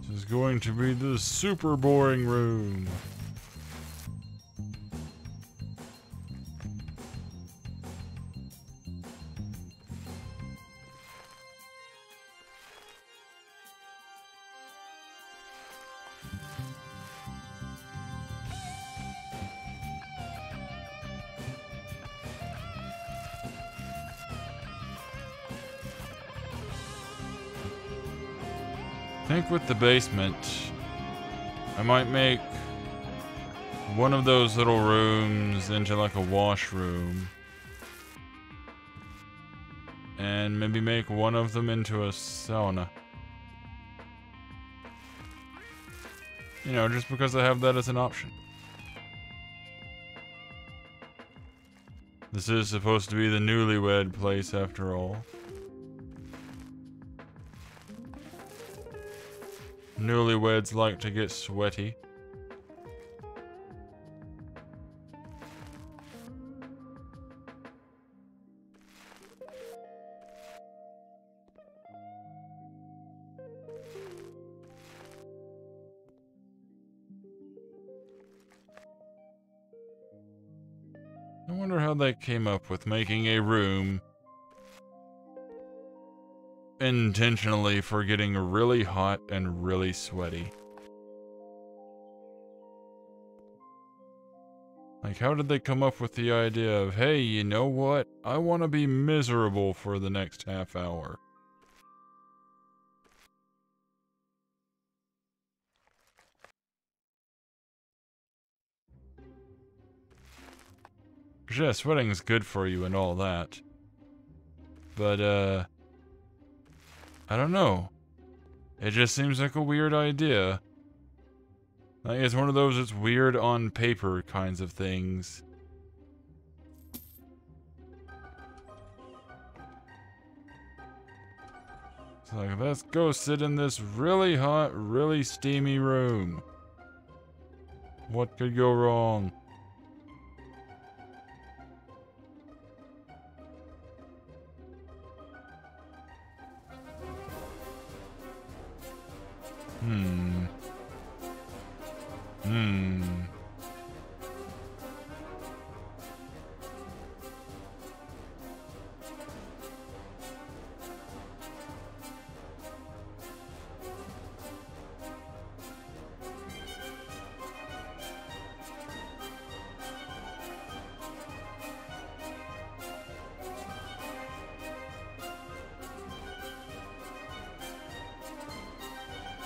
This is going to be the super boring room. think with the basement, I might make one of those little rooms into like a washroom. And maybe make one of them into a sauna. You know, just because I have that as an option. This is supposed to be the newlywed place after all. Newlyweds like to get sweaty. I wonder how they came up with making a room intentionally for getting really hot and really sweaty. Like, how did they come up with the idea of, hey, you know what? I want to be miserable for the next half hour. Yeah, sweating's good for you and all that. But, I don't know. It just seems like a weird idea. Like, it's one of those it's weird on paper kinds of things. It's like, let's go sit in this really hot, really steamy room. What could go wrong?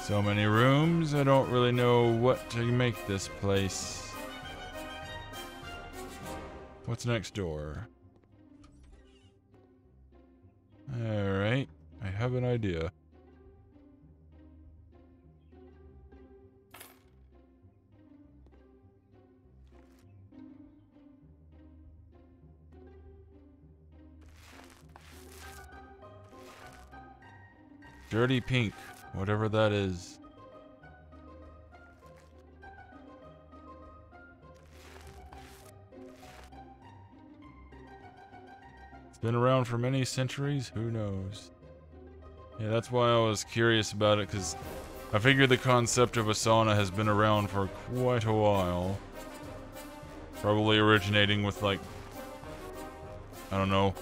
So many rooms, I don't really know what to make this place. What's next door? Alright, I have an idea. Dirty pink, whatever that is. It's been around for many centuries, who knows? Yeah, that's why I was curious about it, because I figured the concept of a sauna has been around for quite a while. Probably originating with, like, I don't know,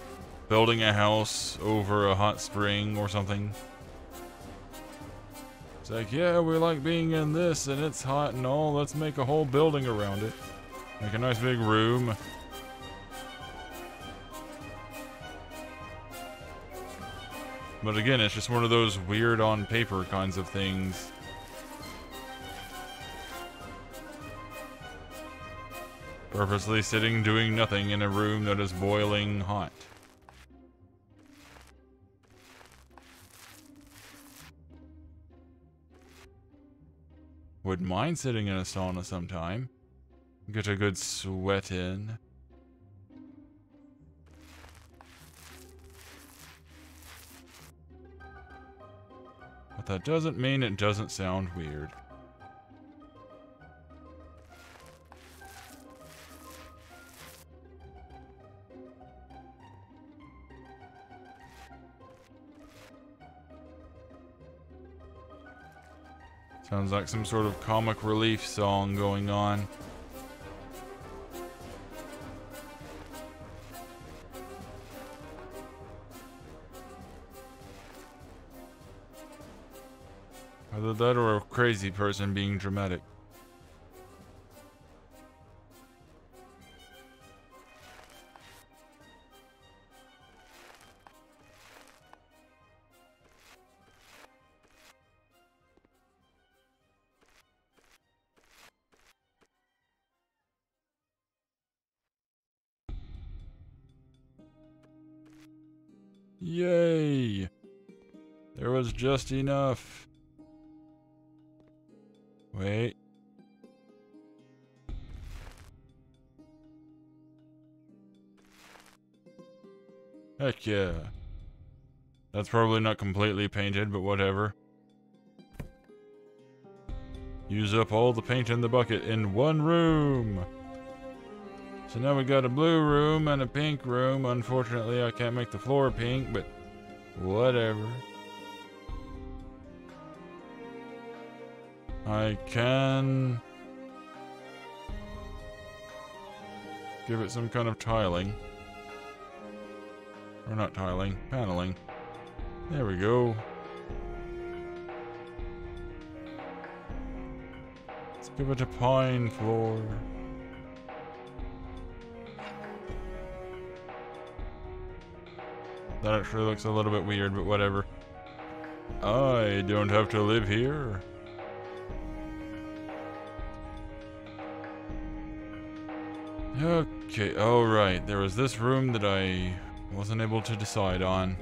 building a house over a hot spring or something. It's like, yeah, we like being in this and it's hot and all, let's make a whole building around it. Make a nice big room. But again, it's just one of those weird on paper kinds of things. Purposely sitting doing nothing in a room that is boiling hot. Wouldn't mind sitting in a sauna sometime. Get a good sweat in. But that doesn't mean it doesn't sound weird. Sounds like some sort of comic relief song going on. Either that or a crazy person being dramatic. Yay! There was just enough. Wait. Heck yeah. That's probably not completely painted, but whatever. Use up all the paint in the bucket in one room. So now we got a blue room and a pink room. Unfortunately, I can't make the floor pink, but whatever. I can give it some kind of tiling. Or not tiling, paneling. There we go. Let's give it a pine floor. That actually looks a little bit weird, but whatever. I don't have to live here. Okay, alright. There was this room that I wasn't able to decide on.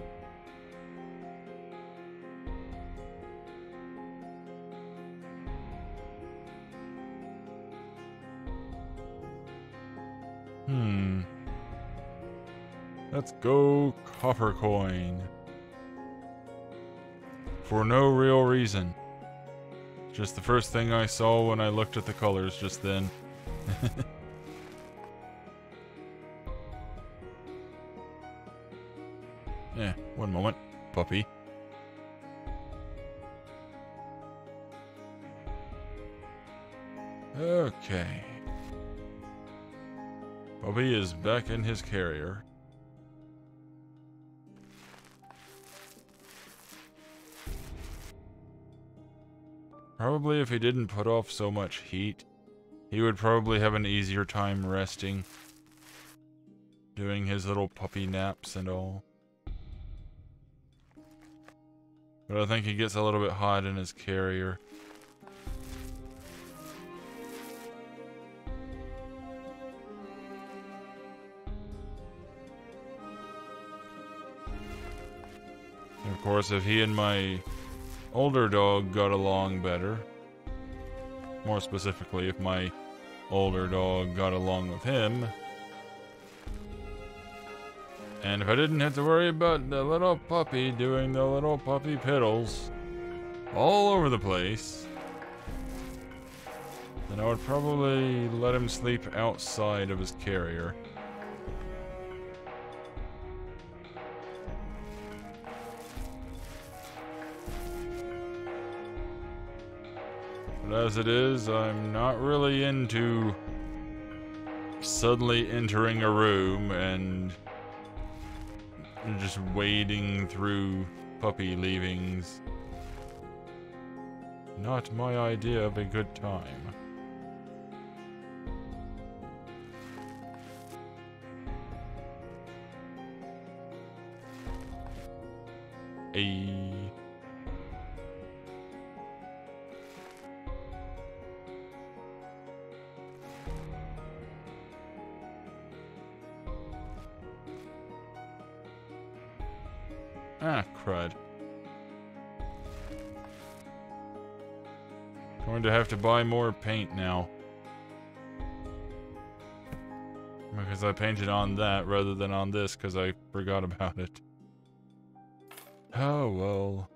Let's go copper coin. For no real reason. Just the first thing I saw when I looked at the colors just then. One moment, puppy. Okay. Puppy is back in his carrier. Probably if he didn't put off so much heat, he would probably have an easier time resting. Doing his little puppy naps and all. But I think he gets a little bit hot in his carrier. And of course, if he and my older dog got along better, more specifically, if my older dog got along with him, and if I didn't have to worry about the little puppy doing the little puppy piddles all over the place, then I would probably let him sleep outside of his carrier. But as it is, I'm not really into suddenly entering a room and just wading through puppy leavings. Not my idea of a good time. Ah, crud. Going to have to buy more paint now. Because I painted on that rather than on this because I forgot about it. Oh, well.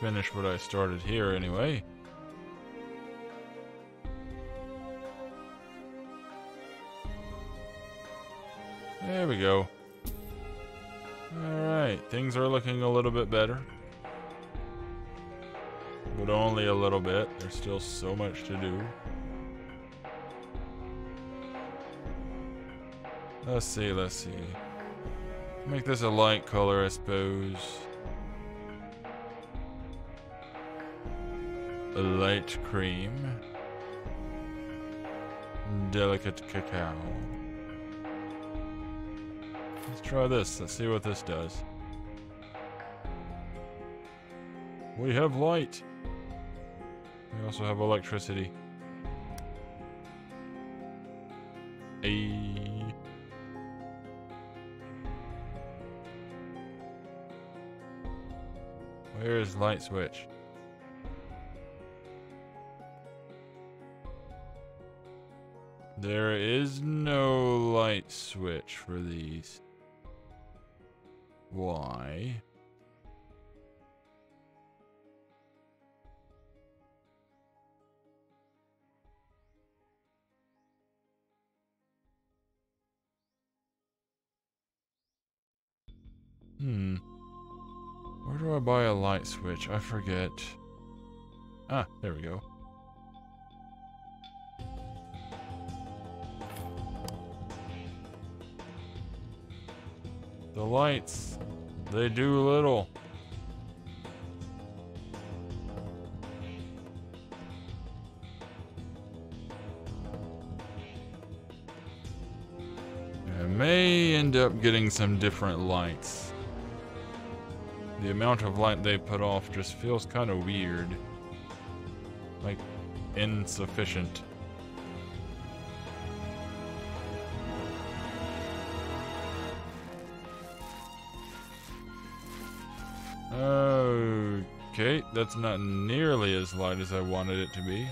Finish what I started here anyway. There we go. Alright, things are looking a little bit better. But only a little bit. There's still so much to do. Let's see. Make this a light color, I suppose. light cream. Delicate cacao. Let's try this. Let's see what this does. We have light. We also have electricity. Where's light switch? There is no light switch for these. Why? Where do I buy a light switch? I forget. Ah, there we go. The lights, they do little. I may end up getting some different lights. The amount of light they put off just feels kind of weird. Like, insufficient. Okay, that's not nearly as light as I wanted it to be.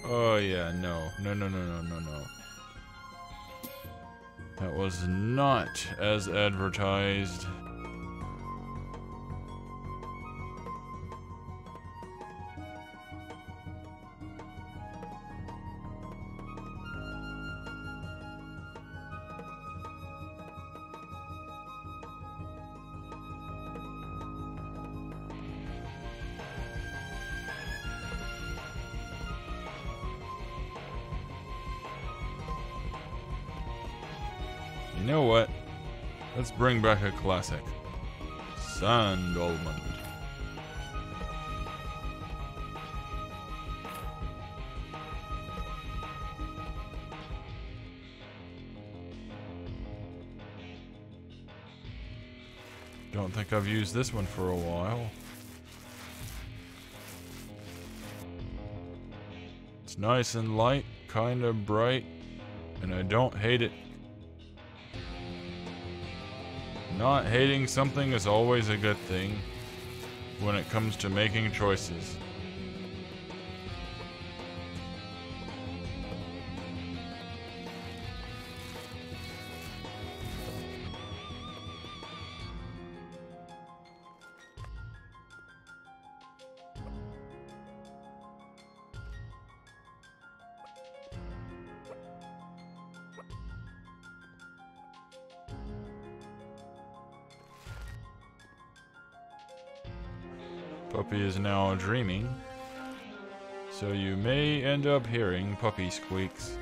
Oh yeah, no. No. That was not as advertised. You know what? Let's bring back a classic. Sand almond. Don't think I've used this one for a while. It's nice and light, kind of bright, and I don't hate it. Not hating something is always a good thing when it comes to making choices. Puppy is now dreaming, so you may end up hearing puppy squeaks.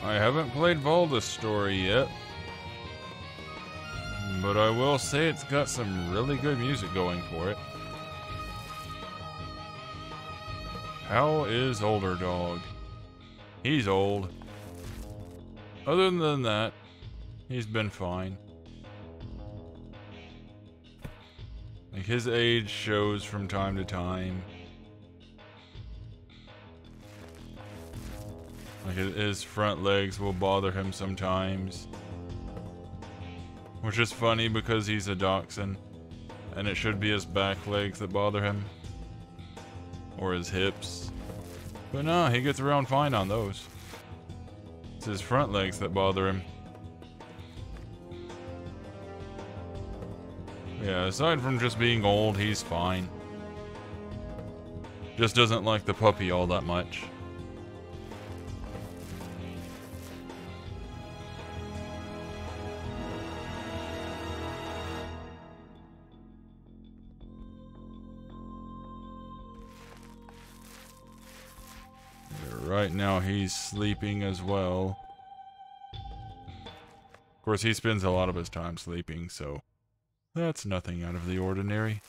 I haven't played Valda's story yet, but I will say it's got some really good music going for it. How is older dog? He's old. Other than that, he's been fine. Like, his age shows from time to time. Like, his front legs will bother him sometimes. Which is funny because he's a dachshund. And it should be his back legs that bother him. Or his hips. But no, he gets around fine on those. It's his front legs that bother him. Yeah, aside from just being old, he's fine. Just doesn't like the puppy all that much. Right now he's sleeping as well. Of course, he spends a lot of his time sleeping, so that's nothing out of the ordinary.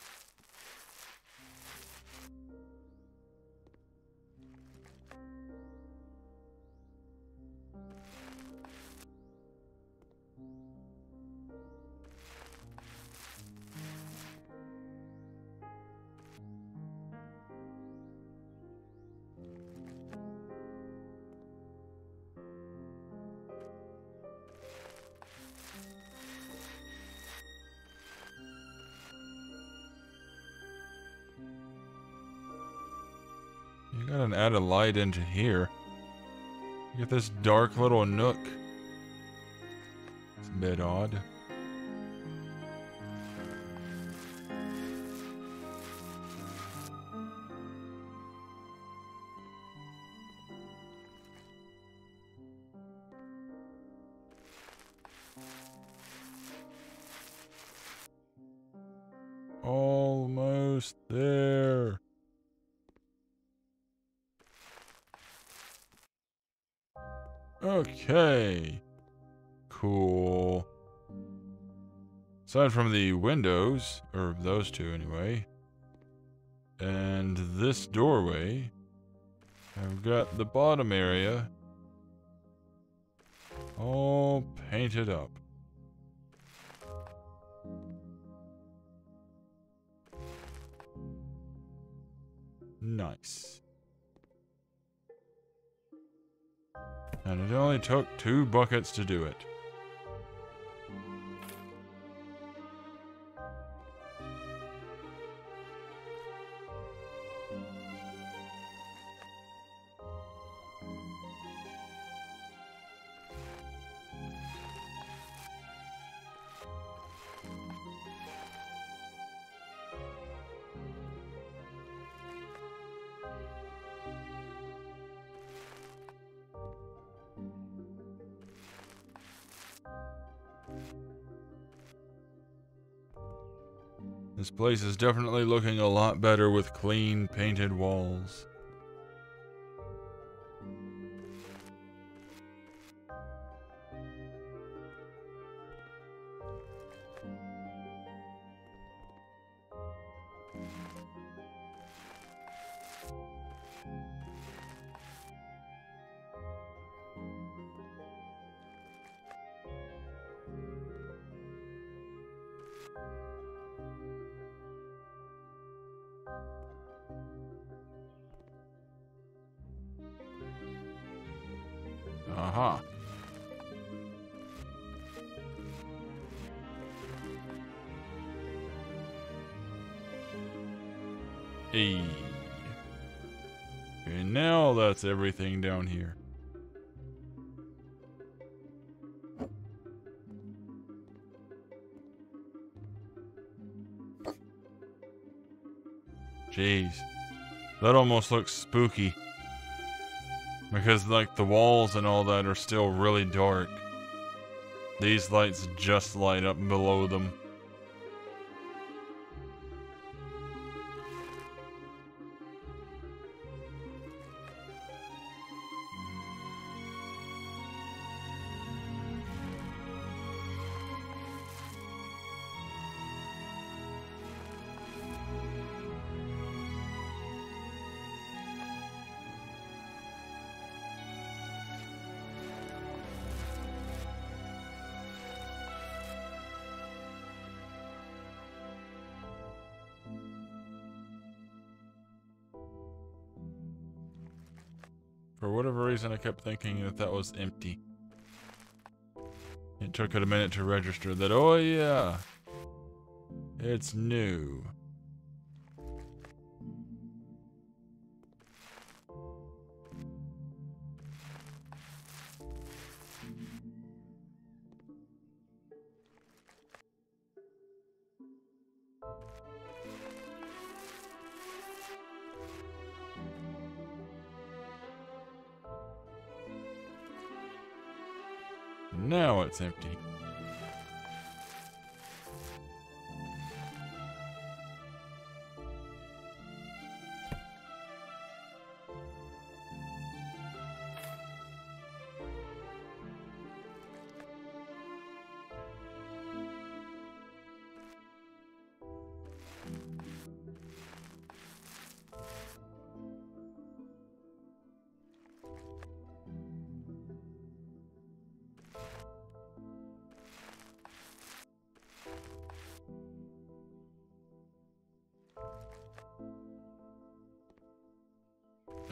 You gotta add a light into here. You get this dark little nook. It's a bit odd. Almost there. Okay. Cool. Aside from the windows, or those two anyway, and this doorway, I've got the bottom area all painted up. Nice. And it only took 2 buckets to do it. This place is definitely looking a lot better with clean, painted walls. Aha. Hey. Okay, now that's everything down here. Jeez. That almost looks spooky. Because, like, the walls and all that are still really dark. These lights just light up below them. For whatever reason, I kept thinking that that was empty. It took it a minute to register that, oh yeah, it's new. Now it's empty.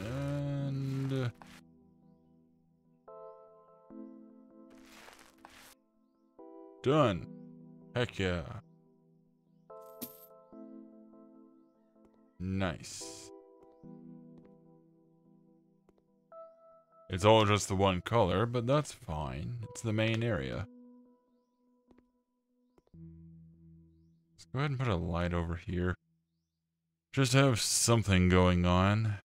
And done. Heck yeah. Nice. It's all just the one color, but that's fine. It's the main area. Let's go ahead and put a light over here. Just have something going on.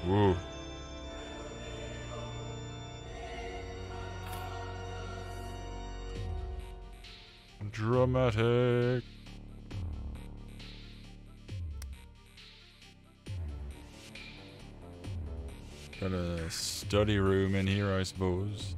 Whoa. Dramatic. Got a study room in here, I suppose.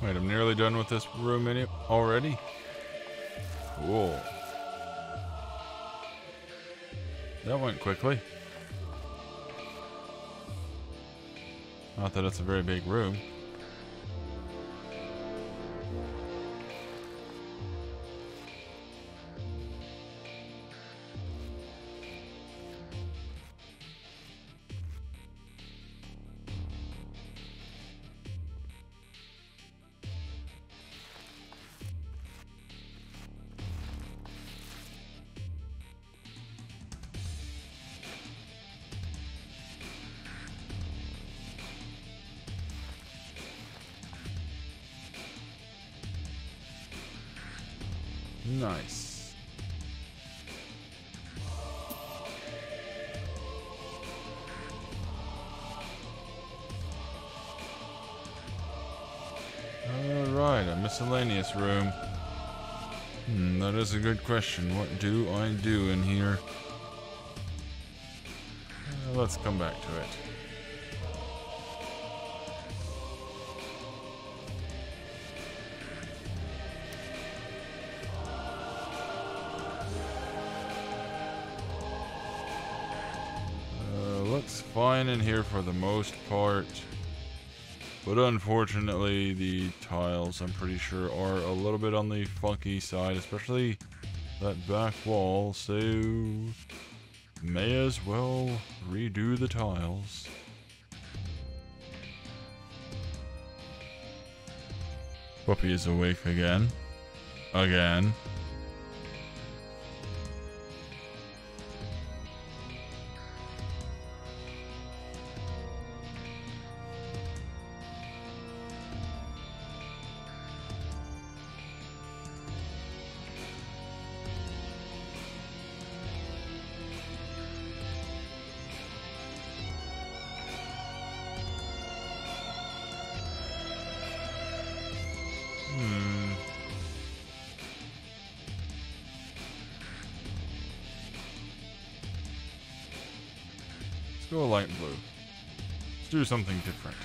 Wait, I'm nearly done with this room already? Cool. That went quickly. Not that it's a very big room. Nice. Alright, a miscellaneous room. That is a good question. What do I do in here? Let's come back to it. Looks fine in here for the most part, but unfortunately the tiles, I'm pretty sure, are a little bit on the funky side, especially that back wall, so may as well redo the tiles. Puppy is awake again. Again. Let's go light blue. Let's do something different.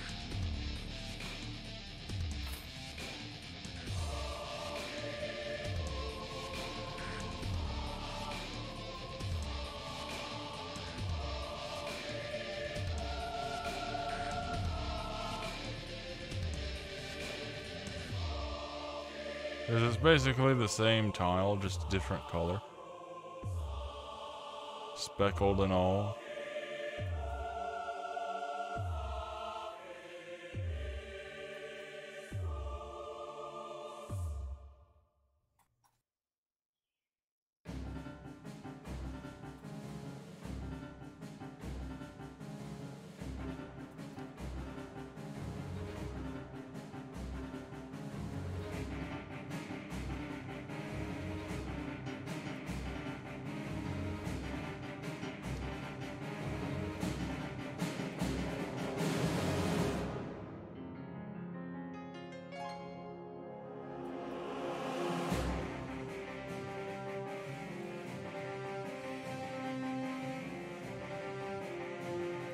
Because it's basically the same tile, just a different color. Speckled and all.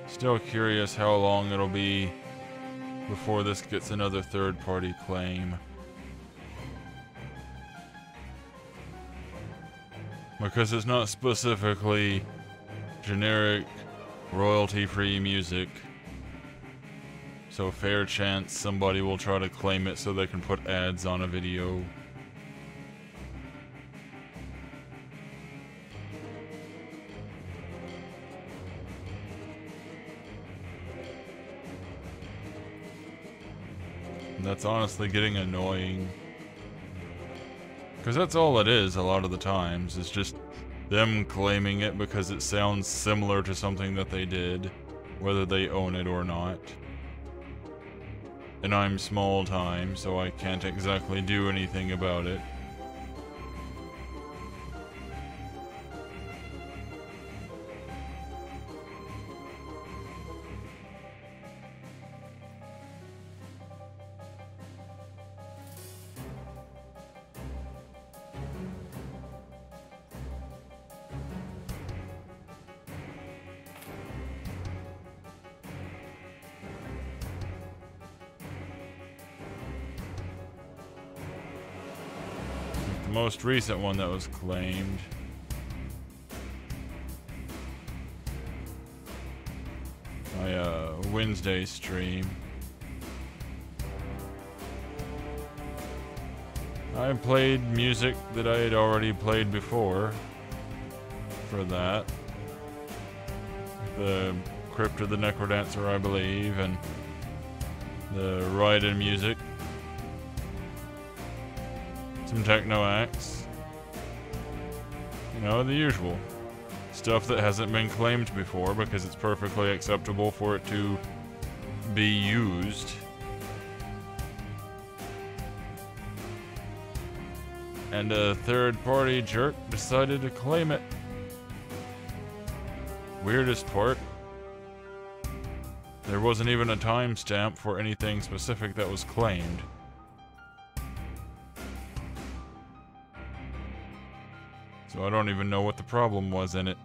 Still curious how long it'll be before this gets another third-party claim. Because it's not specifically generic royalty-free music. So fair chance somebody will try to claim it so they can put ads on a video. That's honestly getting annoying. Because that's all it is a lot of the times. It's just them claiming it because it sounds similar to something that they did, whether they own it or not. And I'm small time, so I can't exactly do anything about it. Most recent one that was claimed. My Wednesday stream. I played music that I had already played before for that. The Crypt of the Necrodancer, I believe, and the Raiden music. Some techno acts. You know, the usual. Stuff that hasn't been claimed before because it's perfectly acceptable for it to be used. And a third-party jerk decided to claim it. Weirdest part, there wasn't even a timestamp for anything specific that was claimed. So I don't even know what the problem was in it.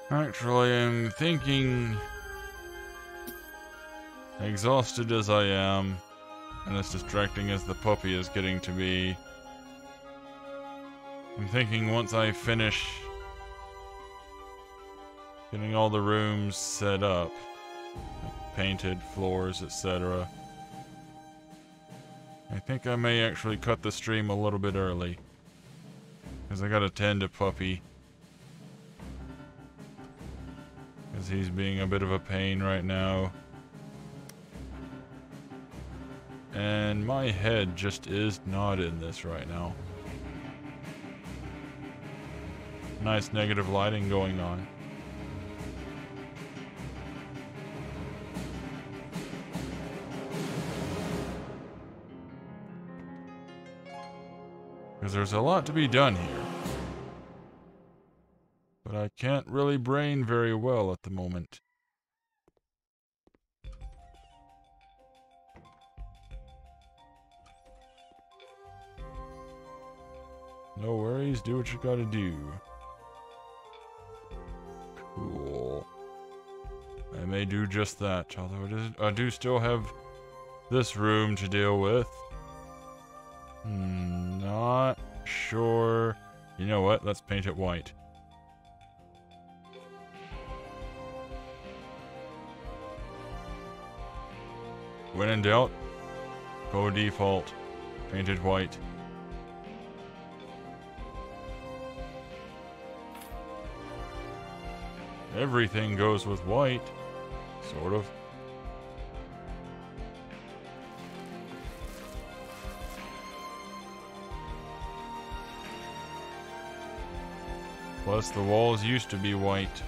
Actually, I'm thinking, exhausted as I am, and as distracting as the puppy is getting to be, I'm thinking once I finish getting all the rooms set up, like painted, floors, etc., I think I may actually cut the stream a little bit early, because I gotta tend to puppy. Because he's being a bit of a pain right now. And my head just is not in this right now. Nice negative lighting going on. Because there's a lot to be done here. But I can't really brain very well at the moment. No worries, do what you gotta do. Cool. I may do just that, although I do still have this room to deal with. Not sure. You know what? Let's paint it white. When in doubt, go default. Painted white. Everything goes with white. Sort of. Plus, the walls used to be white.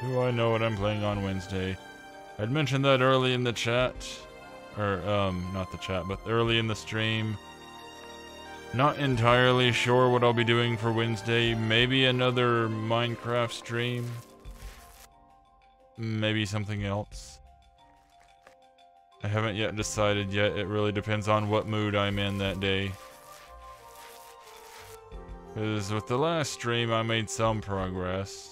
Do I know what I'm playing on Wednesday? I'd mentioned that early in the chat. Or, not the chat, but early in the stream. Not entirely sure what I'll be doing for Wednesday. Maybe another Minecraft stream. Maybe something else. I haven't yet decided yet. It really depends on what mood I'm in that day. Because with the last stream, I made some progress.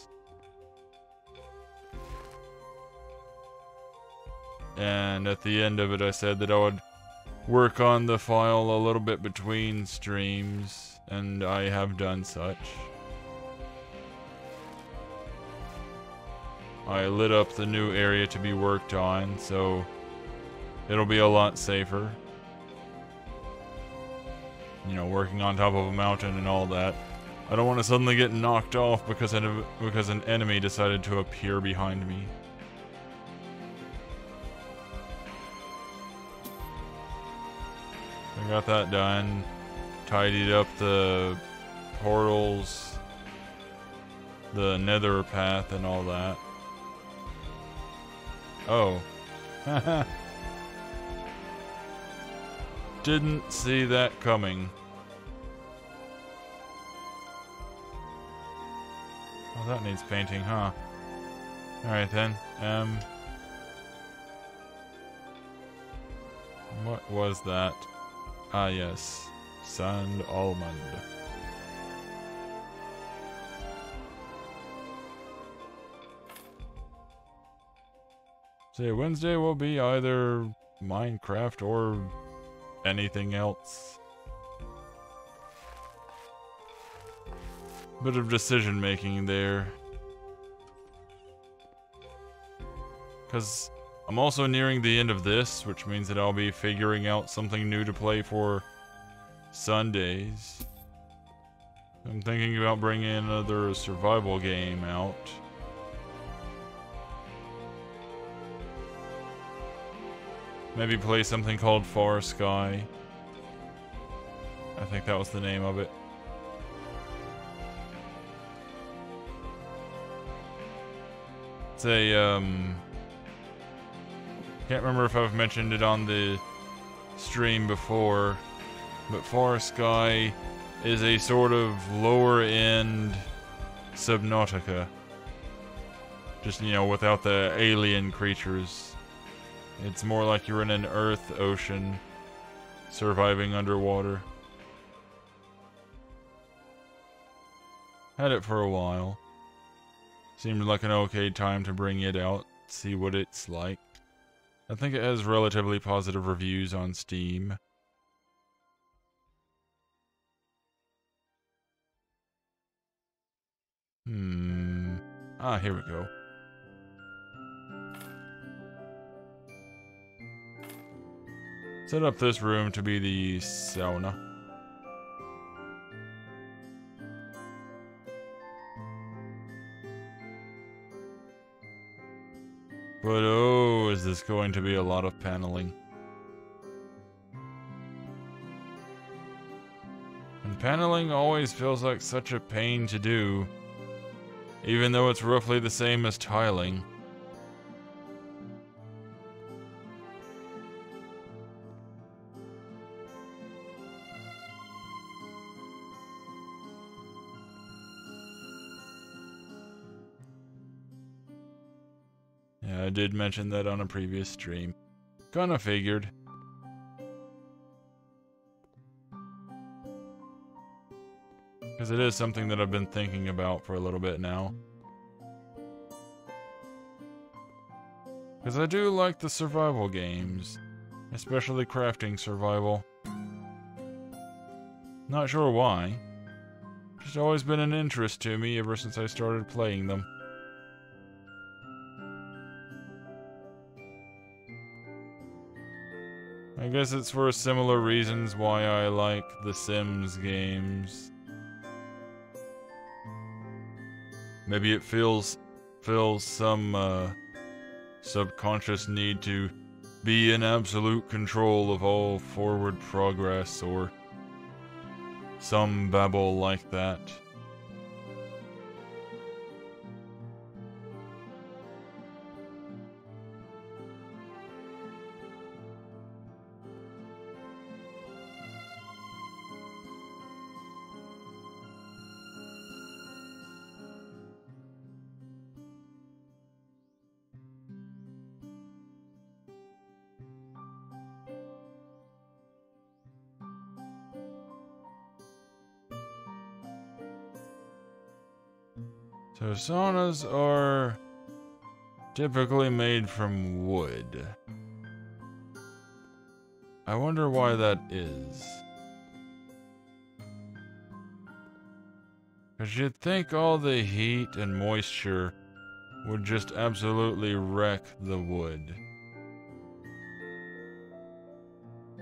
And at the end of it, I said that I would work on the file a little bit between streams, and I have done such. I lit up the new area to be worked on, so it'll be a lot safer. You know, working on top of a mountain and all that. I don't want to suddenly get knocked off because an enemy decided to appear behind me. I got that done. Tidied up the portals, the nether path and all that. Oh. Didn't see that coming. Oh, that needs painting, huh? Alright then. What was that? Ah, yes. Sand almond. So Wednesday will be either Minecraft or anything else. Bit of decision making there. Because I'm also nearing the end of this, which means that I'll be figuring out something new to play for Sundays. I'm thinking about bringing another survival game out. Maybe play something called Far Sky. I think that was the name of it. It's a, can't remember if I've mentioned it on the stream before, but Far Sky is a sort of lower end Subnautica. Just, you know, without the alien creatures. It's more like you're in an Earth ocean, surviving underwater. Had it for a while. Seemed like an okay time to bring it out, see what it's like. I think it has relatively positive reviews on Steam. Here we go. Set up this room to be the sauna. But oh, is this going to be a lot of paneling. And paneling always feels like such a pain to do, even though it's roughly the same as tiling. Yeah, I did mention that on a previous stream. Kinda figured. Because it is something that I've been thinking about for a little bit now. Because I do like the survival games. Especially crafting survival. Not sure why. Just always been an interest to me ever since I started playing them. I guess it's for similar reasons why I like the Sims games. Maybe it fills some subconscious need to be in absolute control of all forward progress or some babble like that. So saunas are typically made from wood. I wonder why that is. Because you'd think all the heat and moisture would just absolutely wreck the wood.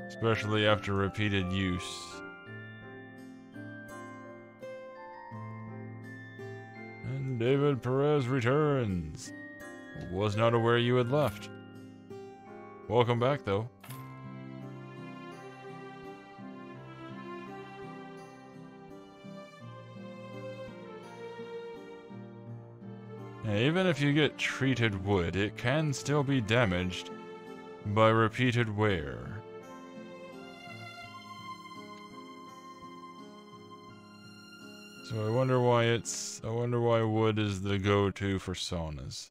Especially after repeated use. And David Perez returns. Was not aware you had left. Welcome back, though. Even if you get treated wood, it can still be damaged by repeated wear. So I wonder why wood is the go-to for saunas.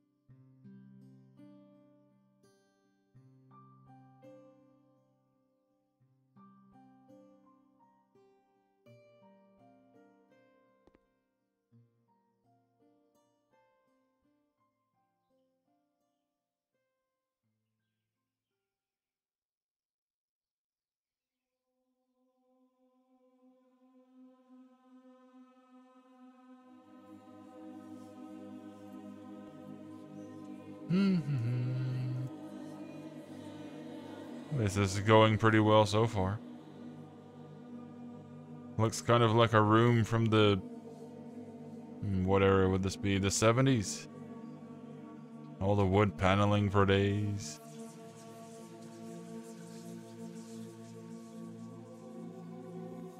This is going pretty well so far. Looks kind of like a room from the... what era would this be? The 70s? All the wood paneling for days.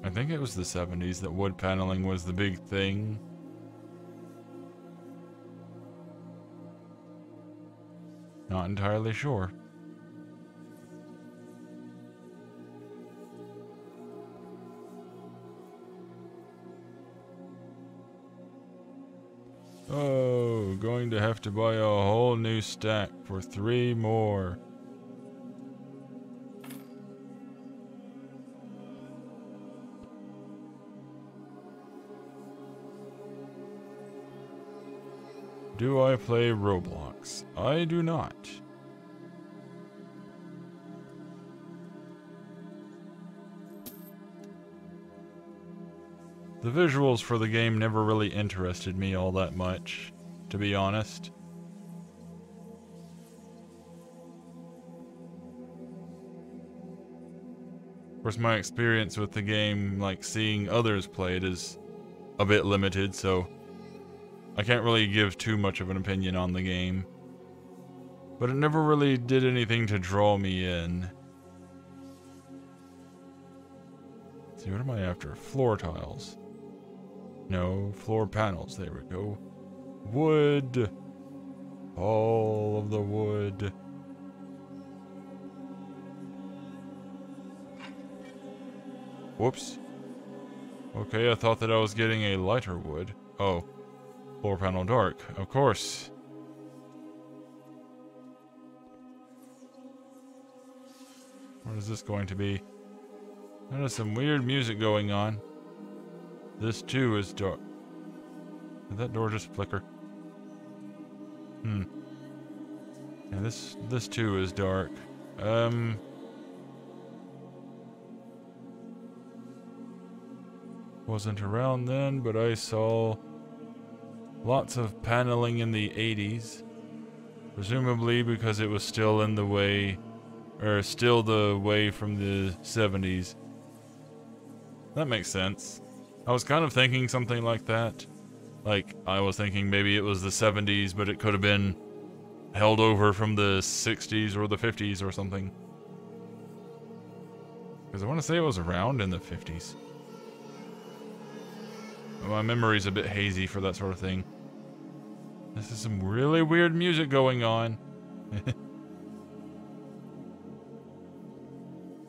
I think it was the 70s that wood paneling was the big thing. Not entirely sure. Oh, going to have to buy a whole new stack for 3 more. Do I play Roblox? I do not. The visuals for the game never really interested me all that much, to be honest. Of course, my experience with the game, like seeing others play it, is a bit limited, so I can't really give too much of an opinion on the game. But it never really did anything to draw me in. Let's see, what am I after? Floor tiles. No, floor panels. There we go. Wood. All of the wood. Whoops. Okay, I thought that I was getting a lighter wood. Oh. Floor panel dark. Of course. What is this going to be? There's some weird music going on. This too is dark. Did that door just flicker? Yeah, this too is dark. Wasn't around then, but I saw lots of paneling in the 80s. Presumably because it was still in the way, or still the way from the 70s. That makes sense. I was kind of thinking something like that. Like, I was thinking maybe it was the 70s, but it could have been held over from the 60s or the 50s or something. Because I want to say it was around in the 50s. But my memory's a bit hazy for that sort of thing. This is some really weird music going on.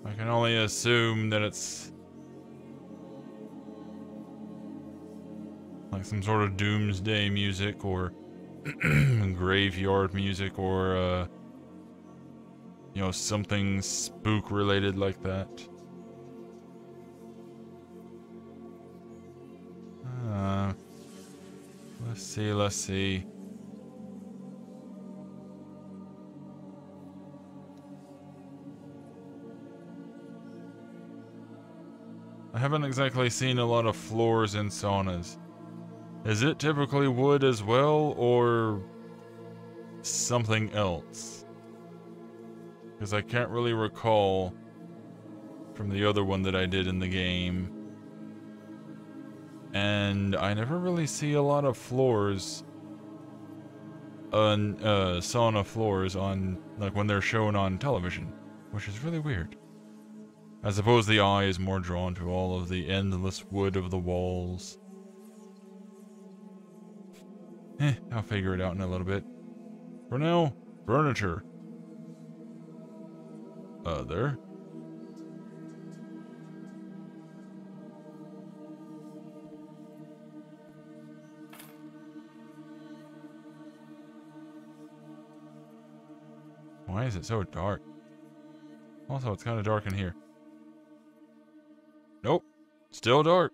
I can only assume that it's like some sort of doomsday music or graveyard music or you know, something spook related like that. Let's see. I haven't exactly seen a lot of floors in saunas. Is it typically wood as well, or something else? Because I can't really recall from the other one that I did in the game. And I never really see a lot of floors on sauna floors on, like, when they're shown on television, which is really weird. I suppose the eye is more drawn to all of the endless wood of the walls. I'll figure it out in a little bit. For now, furniture. There. Why is it so dark? Also, it's kind of dark in here. Nope. Still dark.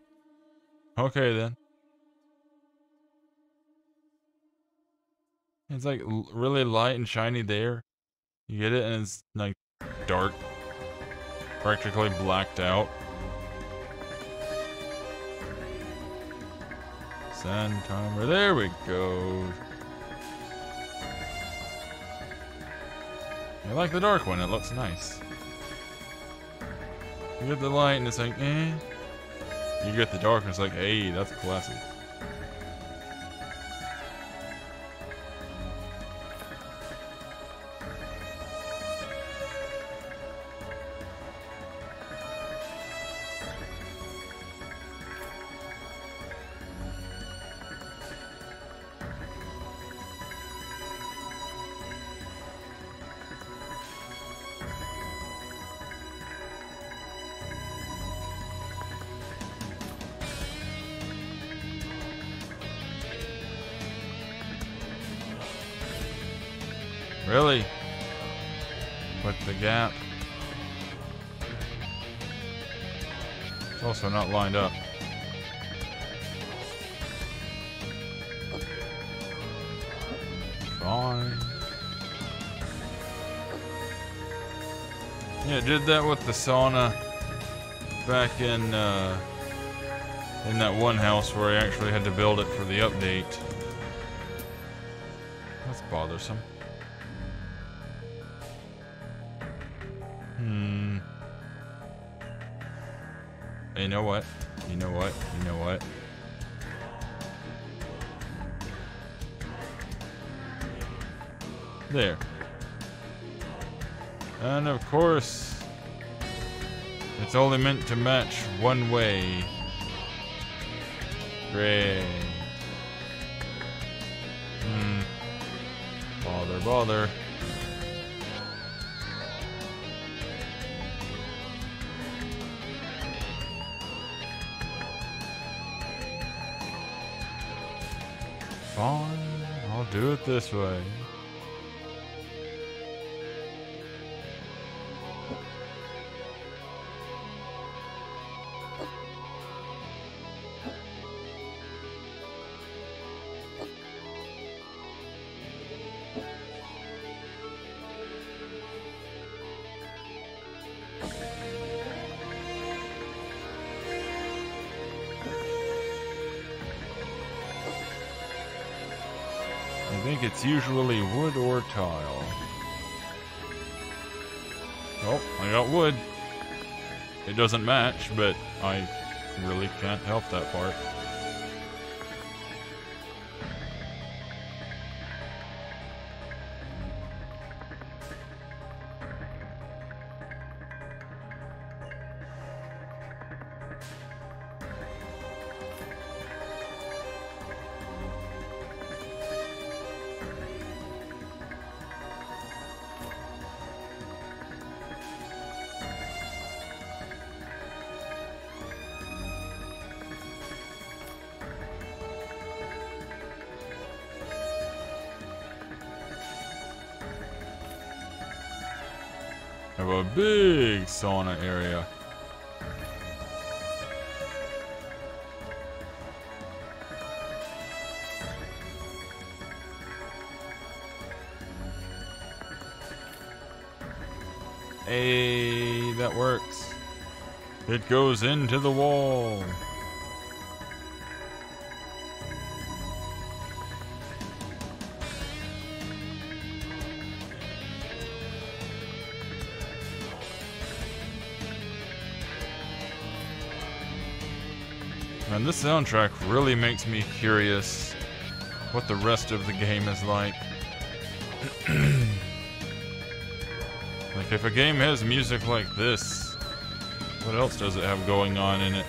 Okay, then. It's like really light and shiny there. You get it, and it's like dark. Practically blacked out. Sand timer. There we go. I like the dark one. It looks nice. You get the light, and it's like, eh. You get the dark, and it's like, hey, that's classy. Really? Put the gap. It's also not lined up. Fine. Yeah, did that with the sauna back in that one house where I actually had to build it for the update. That's bothersome. You know what? You know what? You know what? There. And of course, it's only meant to match one way. Great. Bother. Fine, I'll do it this way. I think it's usually wood or tile. Oh, I got wood. It doesn't match, but I really can't help that part. Have a big sauna area. Hey, that works. It goes into the wall. And this soundtrack really makes me curious what the rest of the game is like. Like, if a game has music like this, what else does it have going on in it?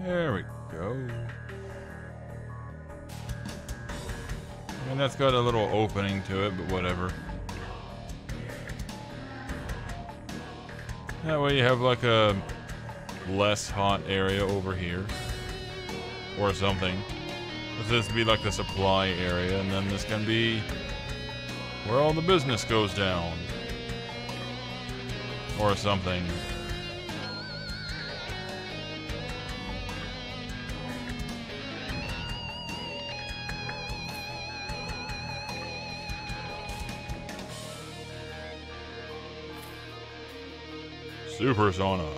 There we go. And that's got a little opening to it, but whatever. That way you have like a less hot area over here. Or something. This would be like the supply area, and then this can be where all the business goes down. Or something. Super sauna.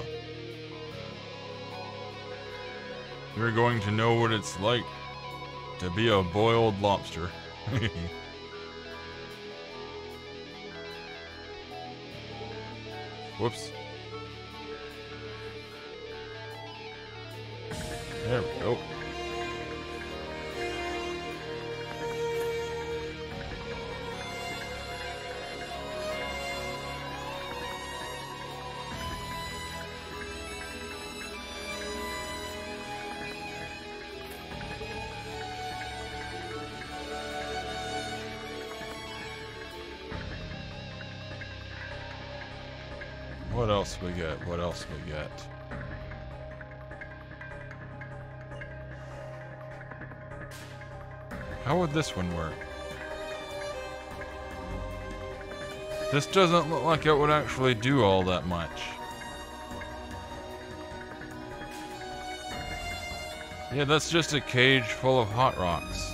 You're going to know what it's like to be a boiled lobster. Whoops. There we go. What else we get? What else we get? How would this one work? This doesn't look like it would actually do all that much. Yeah, that's just a cage full of hot rocks.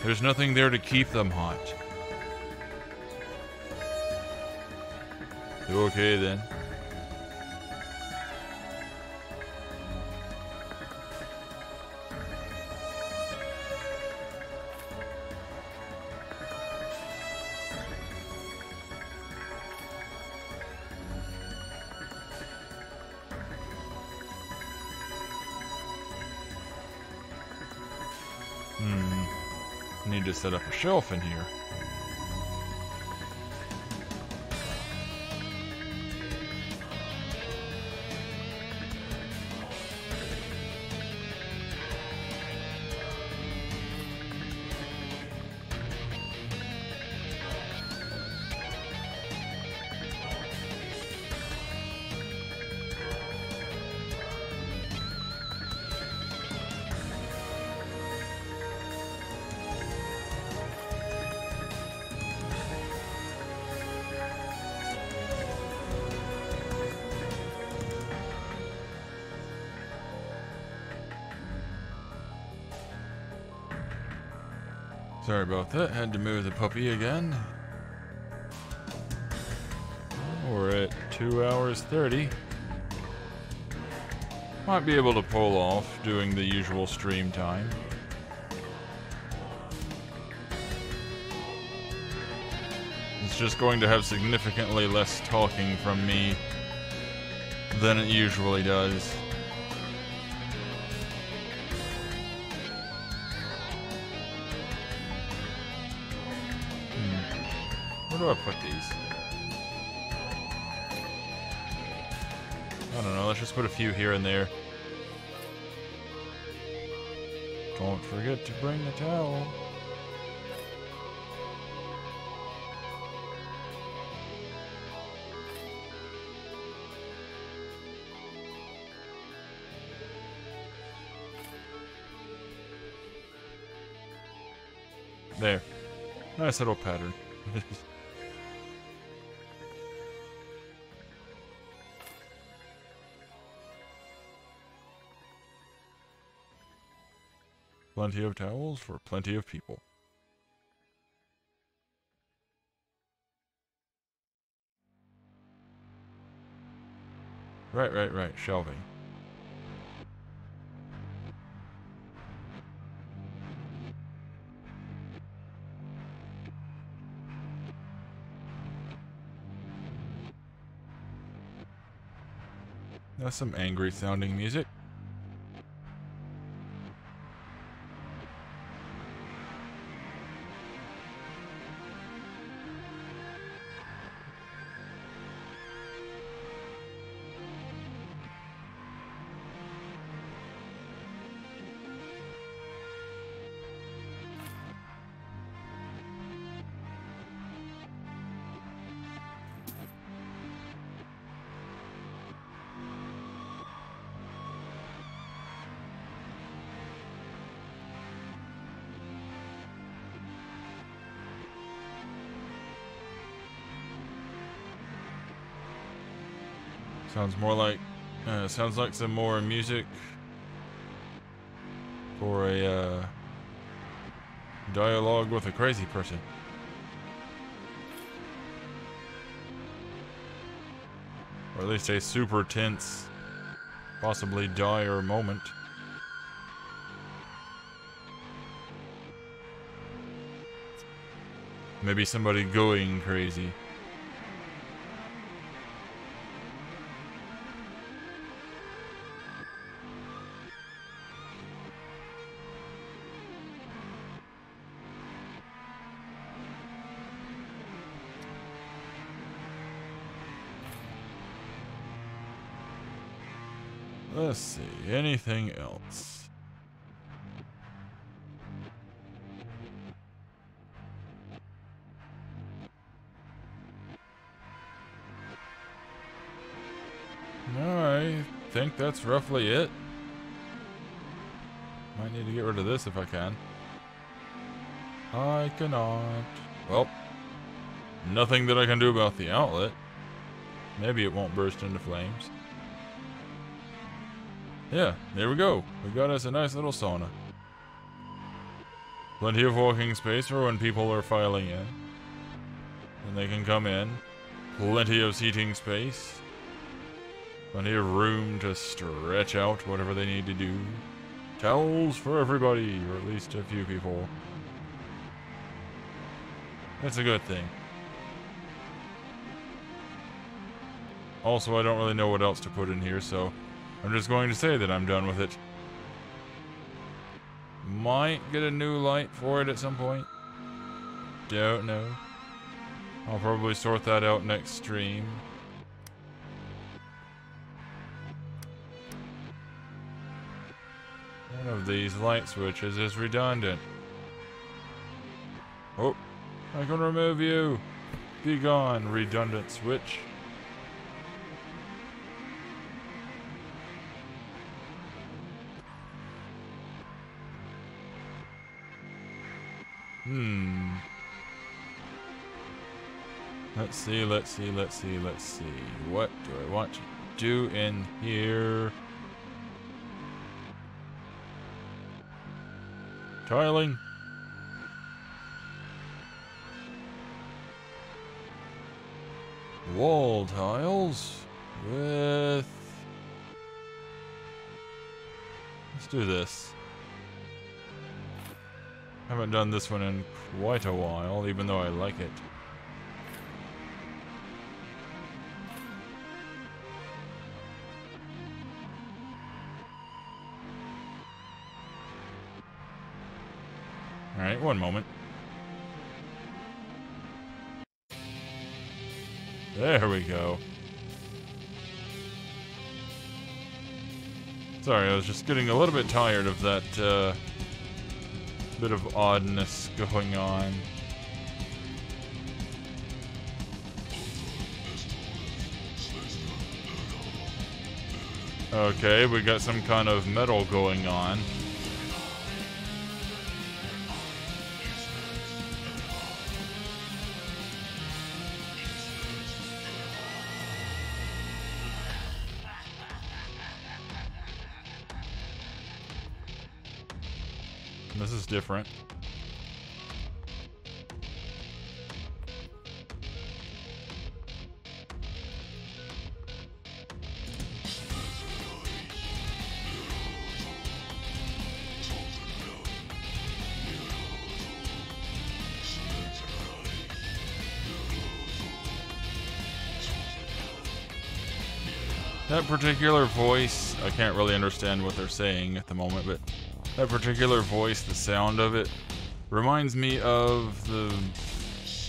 There's nothing there to keep them hot. Okay then. Need to set up a shelf in here. Sorry about that, had to move the puppy again. We're at 2 hours 30. Might be able to pull off doing the usual stream time. It's just going to have significantly less talking from me than it usually does. Where do I put these? I don't know, let's just put a few here and there. Don't forget to bring the towel. There. Nice little pattern. Plenty of towels for plenty of people. Right. Shelving. That's some angry sounding music. Sounds like some more music for a dialogue with a crazy person. Or at least a super tense, possibly dire moment. Maybe somebody going crazy. Let's see, anything else? think that's roughly it. Might need to get rid of this if I can. I cannot. Well, nothing that I can do about the outlet. Maybe it won't burst into flames. Yeah, there we go. We got us a nice little sauna. Plenty of walking space for when people are filing in. And they can come in. Plenty of seating space. Plenty of room to stretch out whatever they need to do. Towels for everybody, or at least a few people. That's a good thing. Also, I don't really know what else to put in here, so I'm just going to say that I'm done with it. Might get a new light for it at some point. Don't know. I'll probably sort that out next stream. One of these light switches is redundant. Oh, I can remove you. Be gone, redundant switch. Let's see. What do I want to do in here? Tiling. Wall tiles with... Let's do this. Haven't done this one in quite a while, even though I like it. Alright, one moment. There we go. Sorry, I was just getting a little bit tired of that, bit of oddness going on. Okay, we got some kind of metal going on. This is different. That particular voice, I can't really understand what they're saying at the moment, but that particular voice, the sound of it, reminds me of the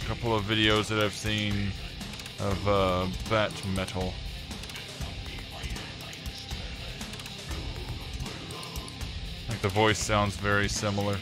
couple of videos that I've seen of bat metal. I think the voice sounds very similar.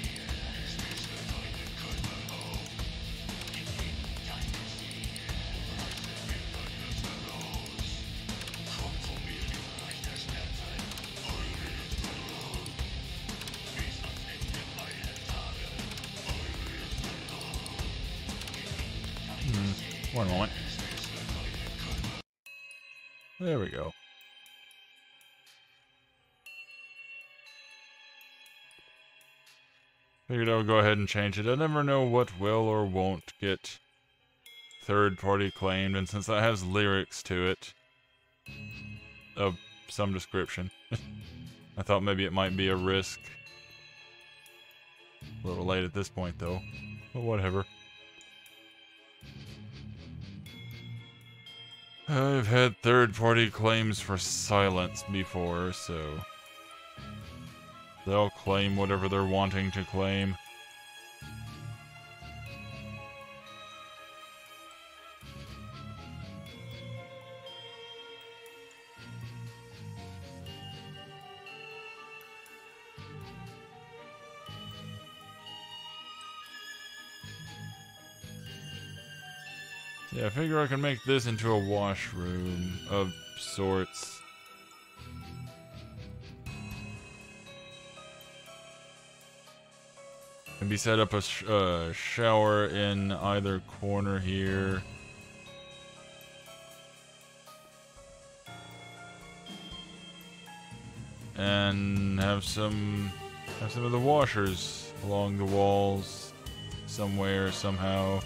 One moment. There we go. Figured I would go ahead and change it. I never know what will or won't get third-party claimed, and since that has lyrics to it of some description, I thought maybe it might be a risk. A little late at this point, though, but whatever. I've had third-party claims for silence before, so they'll claim whatever they're wanting to claim. Yeah, I figure I can make this into a washroom of sorts. Maybe set up a shower in either corner here. And have some of the washers along the walls somewhere, somehow.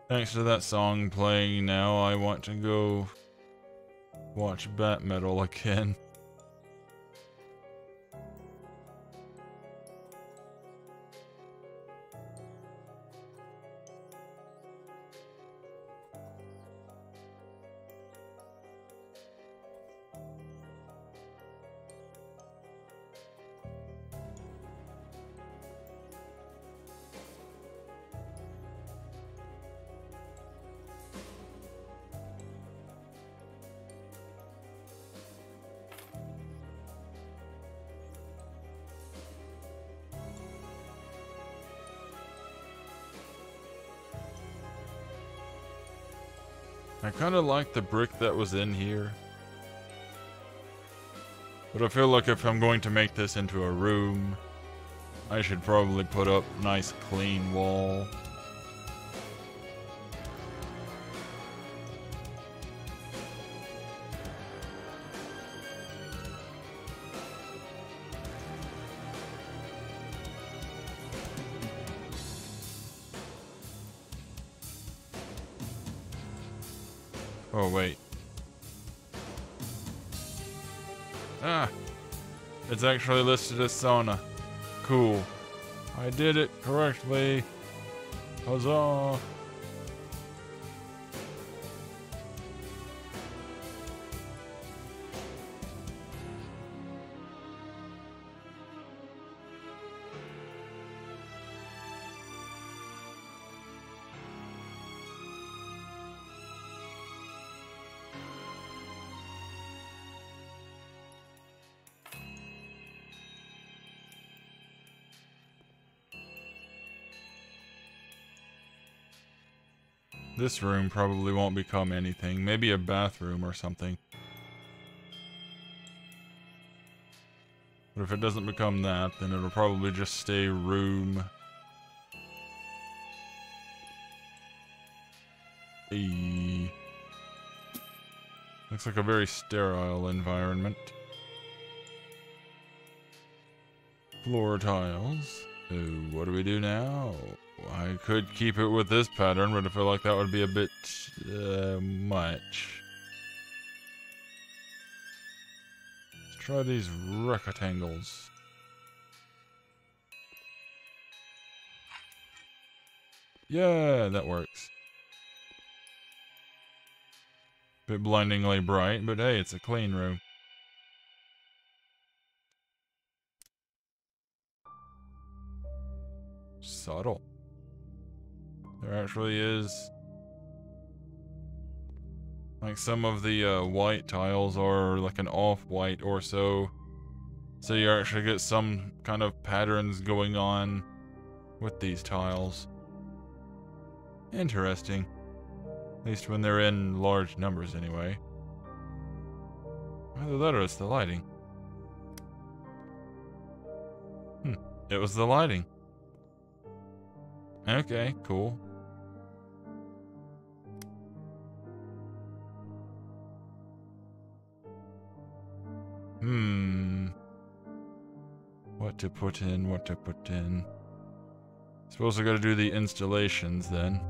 Thanks to that song playing now, I want to go watch Bat Metal again. I kind of like the brick that was in here. But I feel like if I'm going to make this into a room, I should probably put up nice clean wall. Oh, wait. Ah! It's actually listed as sauna. Cool. I did it correctly. Huzzah! This room probably won't become anything. Maybe a bathroom or something. But if it doesn't become that, then it'll probably just stay room. Eee. Looks like a very sterile environment. Floor tiles. So what do we do now? I could keep it with this pattern, but I feel like that would be a bit much. Let's try these rectangles. Yeah, that works. Bit blindingly bright, but hey, it's a clean room. Subtle. There actually is, like, some of the white tiles are like an off-white or so. So you actually get some kind of patterns going on with these tiles. Interesting. At least when they're in large numbers anyway. Either that or it's the lighting. It was the lighting. Okay, cool. What to put in, what to put in. Suppose I gotta do the installations then.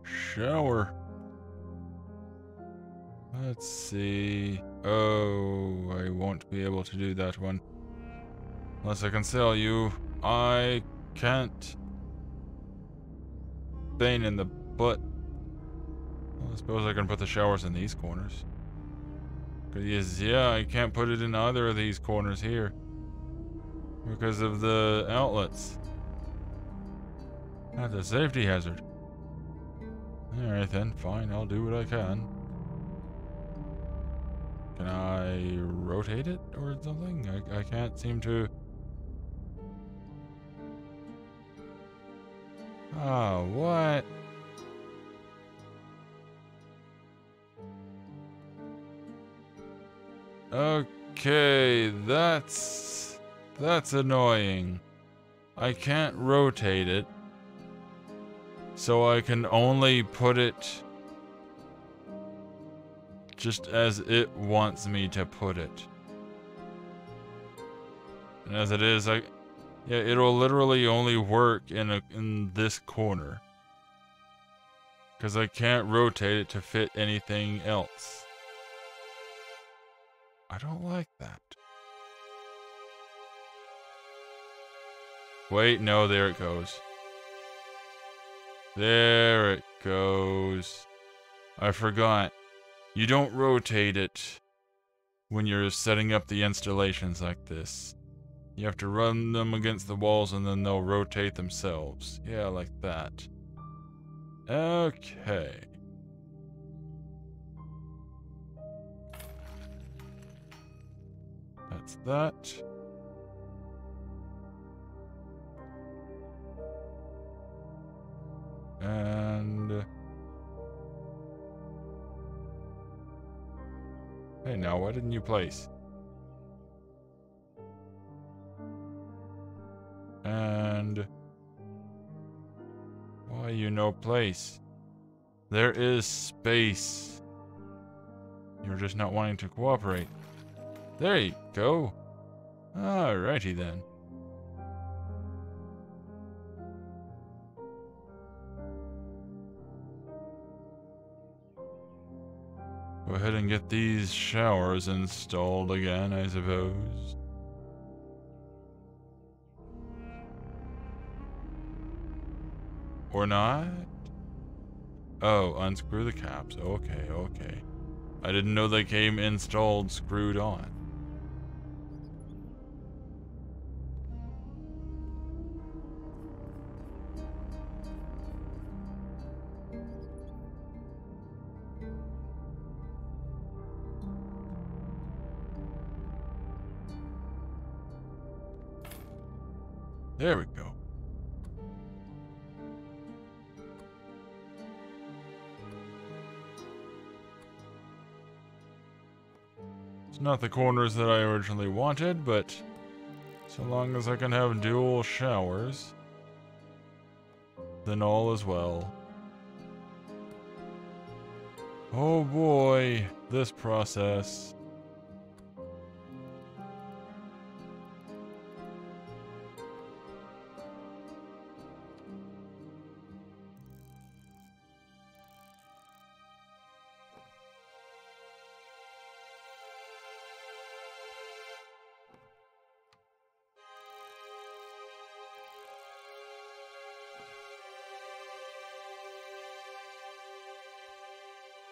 Shower. Let's see. Oh, I won't be able to do that one. Unless I can sell you. I can't. Pain in the butt. I suppose I can put the showers in these corners. 'Cause yeah, I can't put it in either of these corners here. Because of the outlets. That's a safety hazard. Alright then, fine, I'll do what I can. Can I rotate it or something? I can't seem to... Oh, what? Okay, that's annoying. I can't rotate it. So I can only put it just as it wants me to put it. And as it is, yeah, it'll literally only work in this corner. 'Cause I can't rotate it to fit anything else. I don't like that. Wait, no, there it goes. There it goes. I forgot. You don't rotate it when you're setting up the installations like this. You have to run them against the walls and then they'll rotate themselves. Yeah, like that. Okay. That's that. And... Hey, now, why didn't you place? And... Why you no place? There is space. You're just not wanting to cooperate. There you go. Alrighty then. Go ahead and get these showers installed again, I suppose. Or not? Oh, unscrew the caps. Okay, okay. I didn't know they came installed, screwed on. There we go. It's not the corners that I originally wanted, but so long as I can have dual showers, then all is well. Oh boy, this process.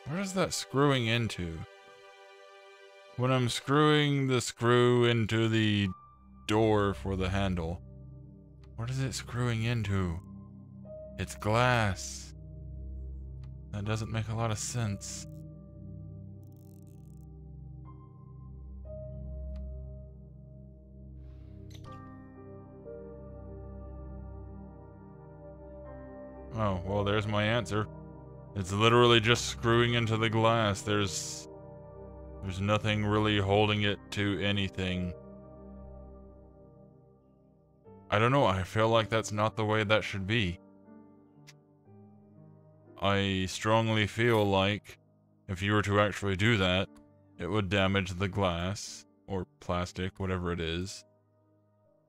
What is that screwing into? When I'm screwing the screw into the door for the handle, what is it screwing into? It's glass. That doesn't make a lot of sense. Oh, well, there's my answer. It's literally just screwing into the glass. There's nothing really holding it to anything. I don't know, I feel like that's not the way that should be. I strongly feel like if you were to actually do that, it would damage the glass, or plastic, whatever it is,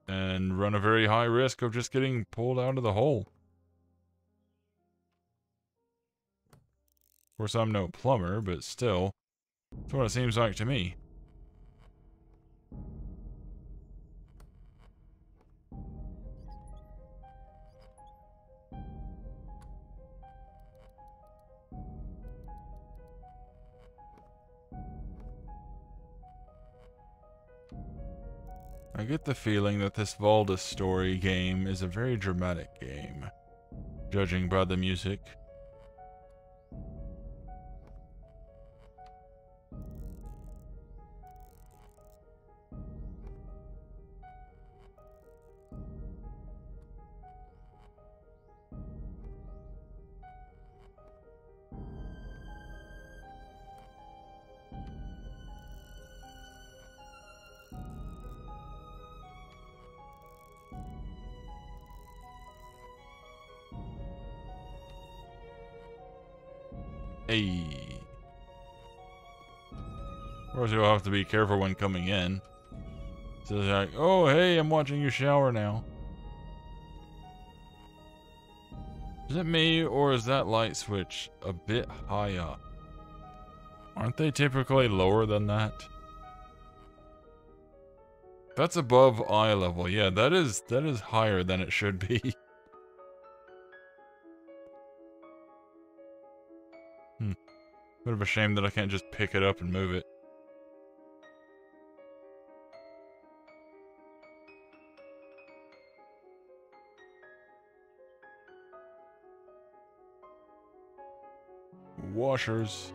and run a very high risk of just getting pulled out of the hole. Of course, I'm no plumber, but still, that's what it seems like to me. I get the feeling that this Valda story game is a very dramatic game, judging by the music. Hey. Of course, you'll have to be careful when coming in. So it's like, oh, hey, I'm watching you shower now. Is it me, or is that light switch a bit high up? Aren't they typically lower than that? That's above eye level. Yeah, that is higher than it should be. Bit of a shame that I can't just pick it up and move it. Washers.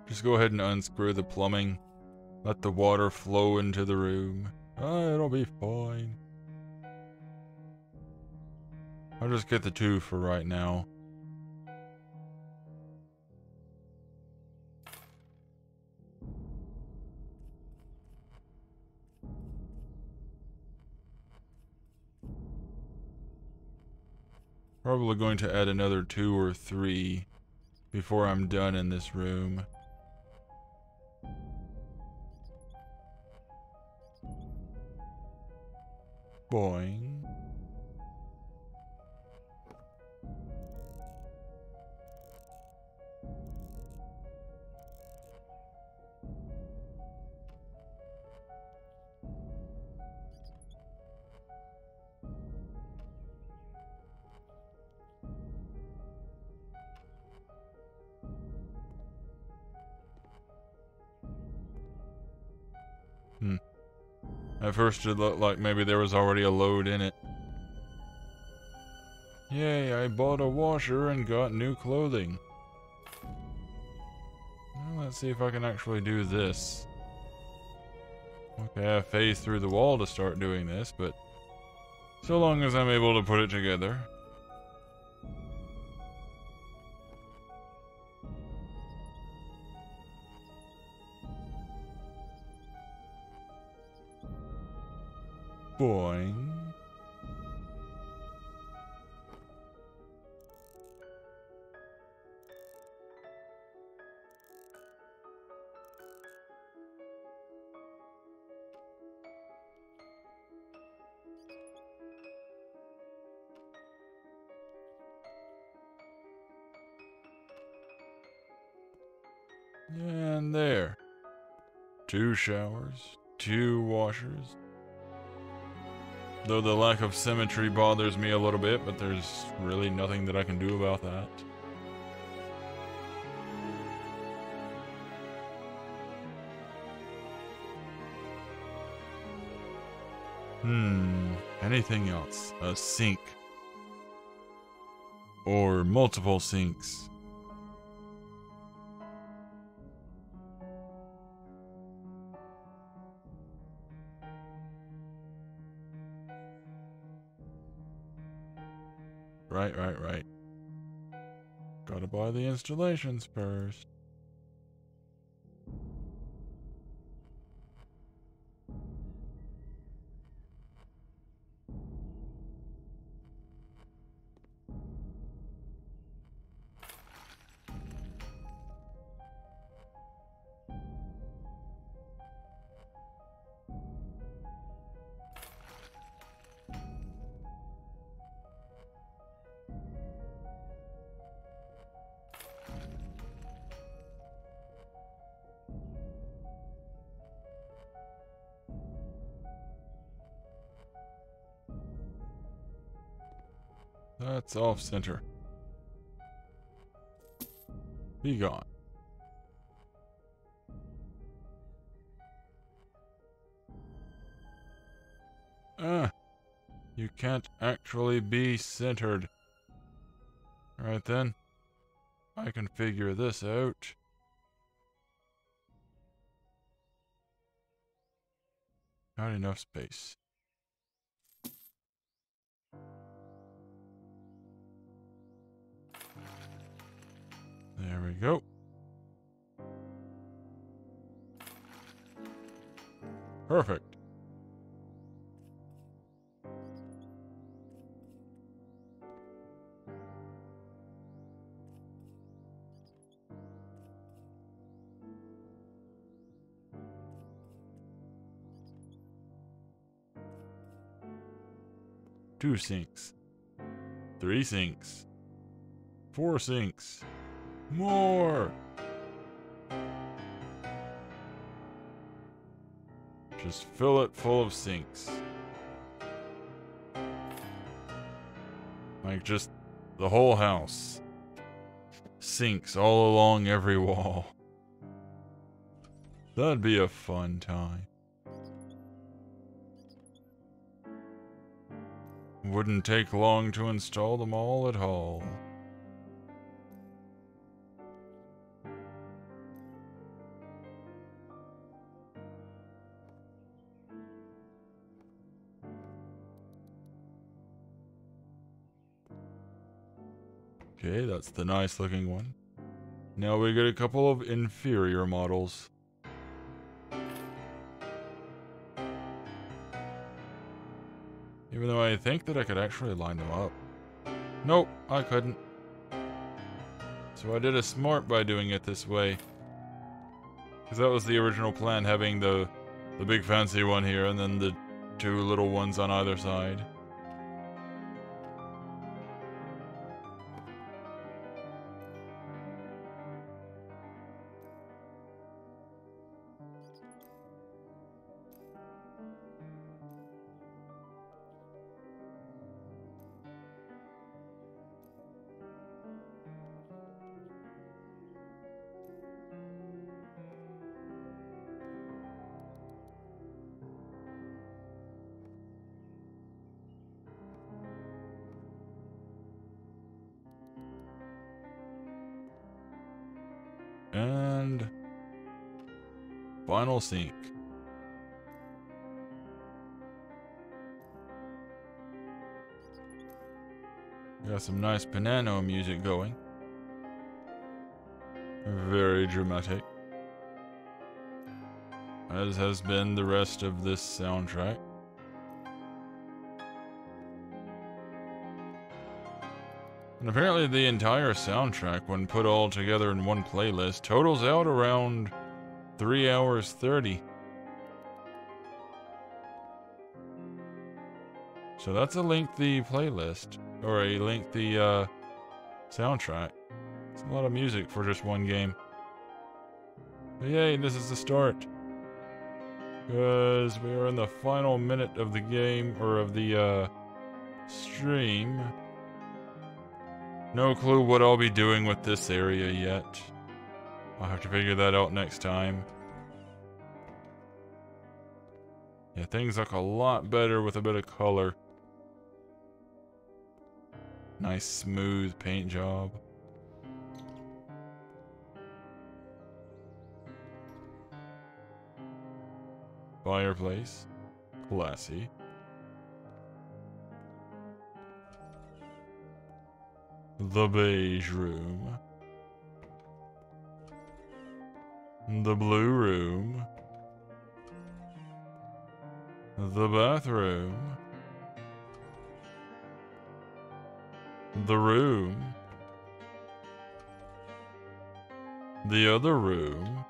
Just go ahead and unscrew the plumbing. Let the water flow into the room. It'll be fine. I'll just get the two for right now. Probably going to add another 2 or 3 before I'm done in this room. Boing. At first it looked like maybe there was already a load in it. Yay, I bought a washer and got new clothing. Well, let's see if I can actually do this. Okay, I phased through the wall to start doing this, but so long as I'm able to put it together. Boing. And there. 2 showers, 2 washers. Though the lack of symmetry bothers me a little bit, but there's really nothing that I can do about that. Anything else? A sink. Or multiple sinks. Right. Gotta buy the installations first. That's off center. Be gone. You can't actually be centered. Alright then. I can figure this out. Not enough space. There we go. Perfect. Two sinks. 3 sinks. 4 sinks. More! Just fill it full of sinks. Like just the whole house. Sinks all along every wall. That'd be a fun time. Wouldn't take long to install them all at all. Okay, that's the nice looking one. Now we get a couple of inferior models. Even though I think that I could actually line them up. Nope, I couldn't. So I did a smart by doing it this way. Because that was the original plan, having the big fancy one here and then the 2 little ones on either side. And final sink. Got some nice piano music going. Very dramatic. As has been the rest of this soundtrack. And apparently the entire soundtrack, when put all together in one playlist, totals out around 3 hours 30. So that's a lengthy playlist, or a lengthy soundtrack. It's a lot of music for just one game. But yay, this is the start. Because we are in the final minute of the game, or of the stream. No clue what I'll be doing with this area yet. I'll have to figure that out next time. Yeah, things look a lot better with a bit of color. Nice smooth paint job. Fireplace. Classy. The beige room. The blue room. The bathroom. The room. The other room.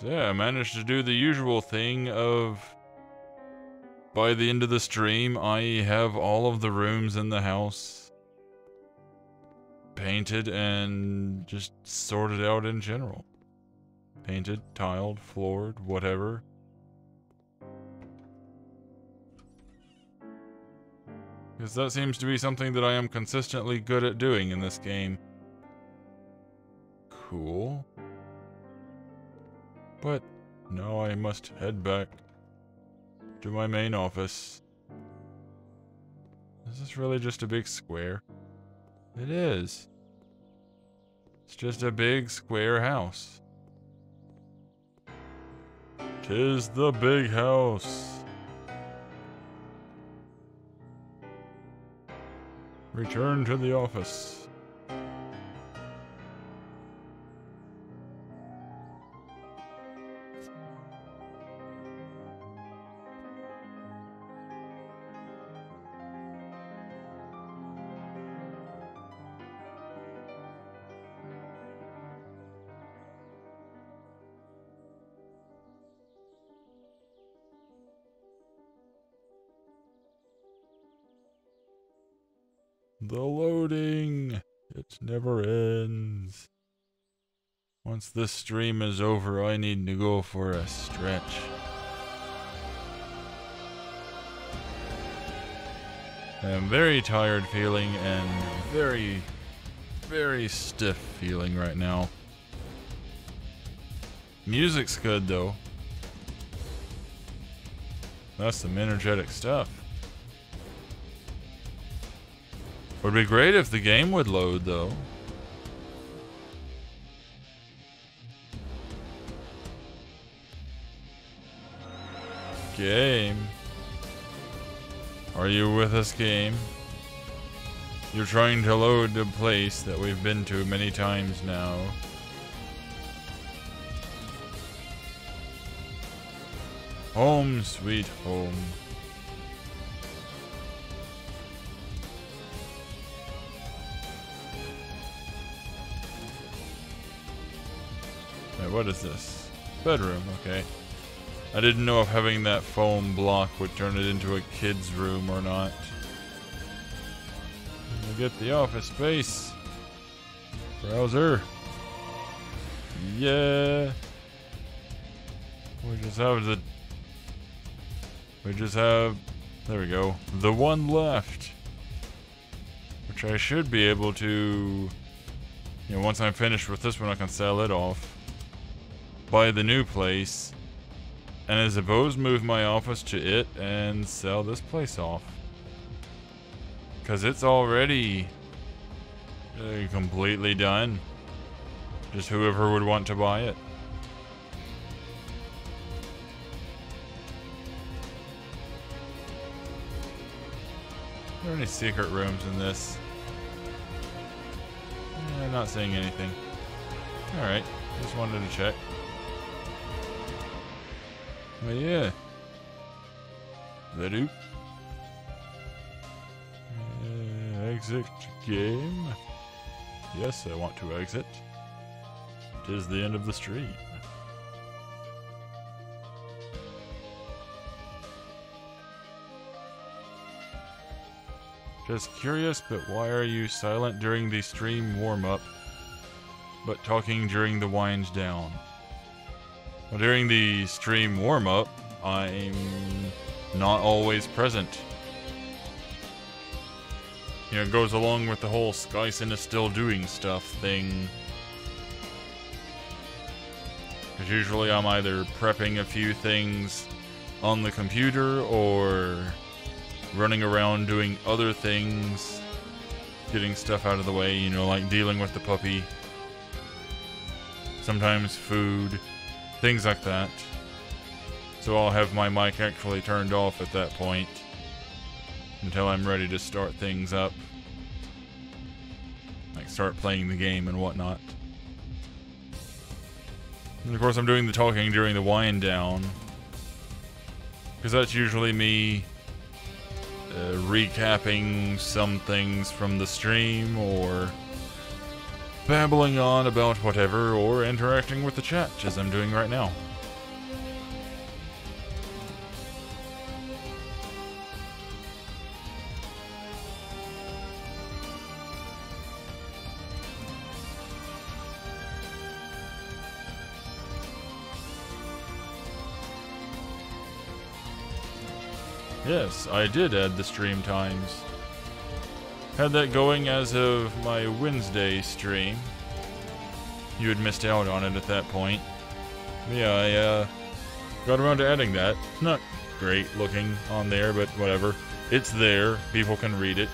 Yeah, I managed to do the usual thing of, by the end of the stream, I have all of the rooms in the house painted and just sorted out in general. Painted, tiled, floored, whatever. Because that seems to be something that I am consistently good at doing in this game. Cool. But now I must head back to my main office. Is this really just a big square? It is. It's just a big square house. 'Tis the big house. Return to the office. The loading! It never ends. Once this stream is over, I need to go for a stretch. I'm very tired feeling and very, very stiff feeling right now. Music's good though. That's some energetic stuff. Would be great if the game would load, though. Game. Are you with us, game? You're trying to load a place that we've been to many times now. Home, sweet home. What is this? Bedroom, okay. I didn't know if having that foam block would turn it into a kid's room or not. We get the office space. Browser. Yeah. We just have, there we go, the one left. Which I should be able to, once I'm finished with this one, I can sell it off. Buy the new place, and I suppose move my office to it and sell this place off. Because it's already completely done. Just whoever would want to buy it. Are there any secret rooms in this? I'm not seeing anything. Alright, just wanted to check. But yeah. That oop. Exit game. Yes, I want to exit. It is the end of the stream. Just curious, but why are you silent during the stream warm-up, but talking during the wind down? Well, during the stream warm-up, I'm not always present. It goes along with the whole Skysen is still doing stuff thing. Because usually I'm either prepping a few things on the computer or running around doing other things, getting stuff out of the way, like dealing with the puppy. Sometimes food. Things like that. So I'll have my mic actually turned off at that point until I'm ready to start things up. Like start playing the game and whatnot. And of course I'm doing the talking during the wind down. Because that's usually me recapping some things from the stream or babbling on about whatever, or interacting with the chat, as I'm doing right now. Yes, I did add the stream times. Had that going as of my Wednesday stream. You had missed out on it at that point. But yeah, I got around to adding that. It's not great looking on there, but whatever. It's there. People can read it.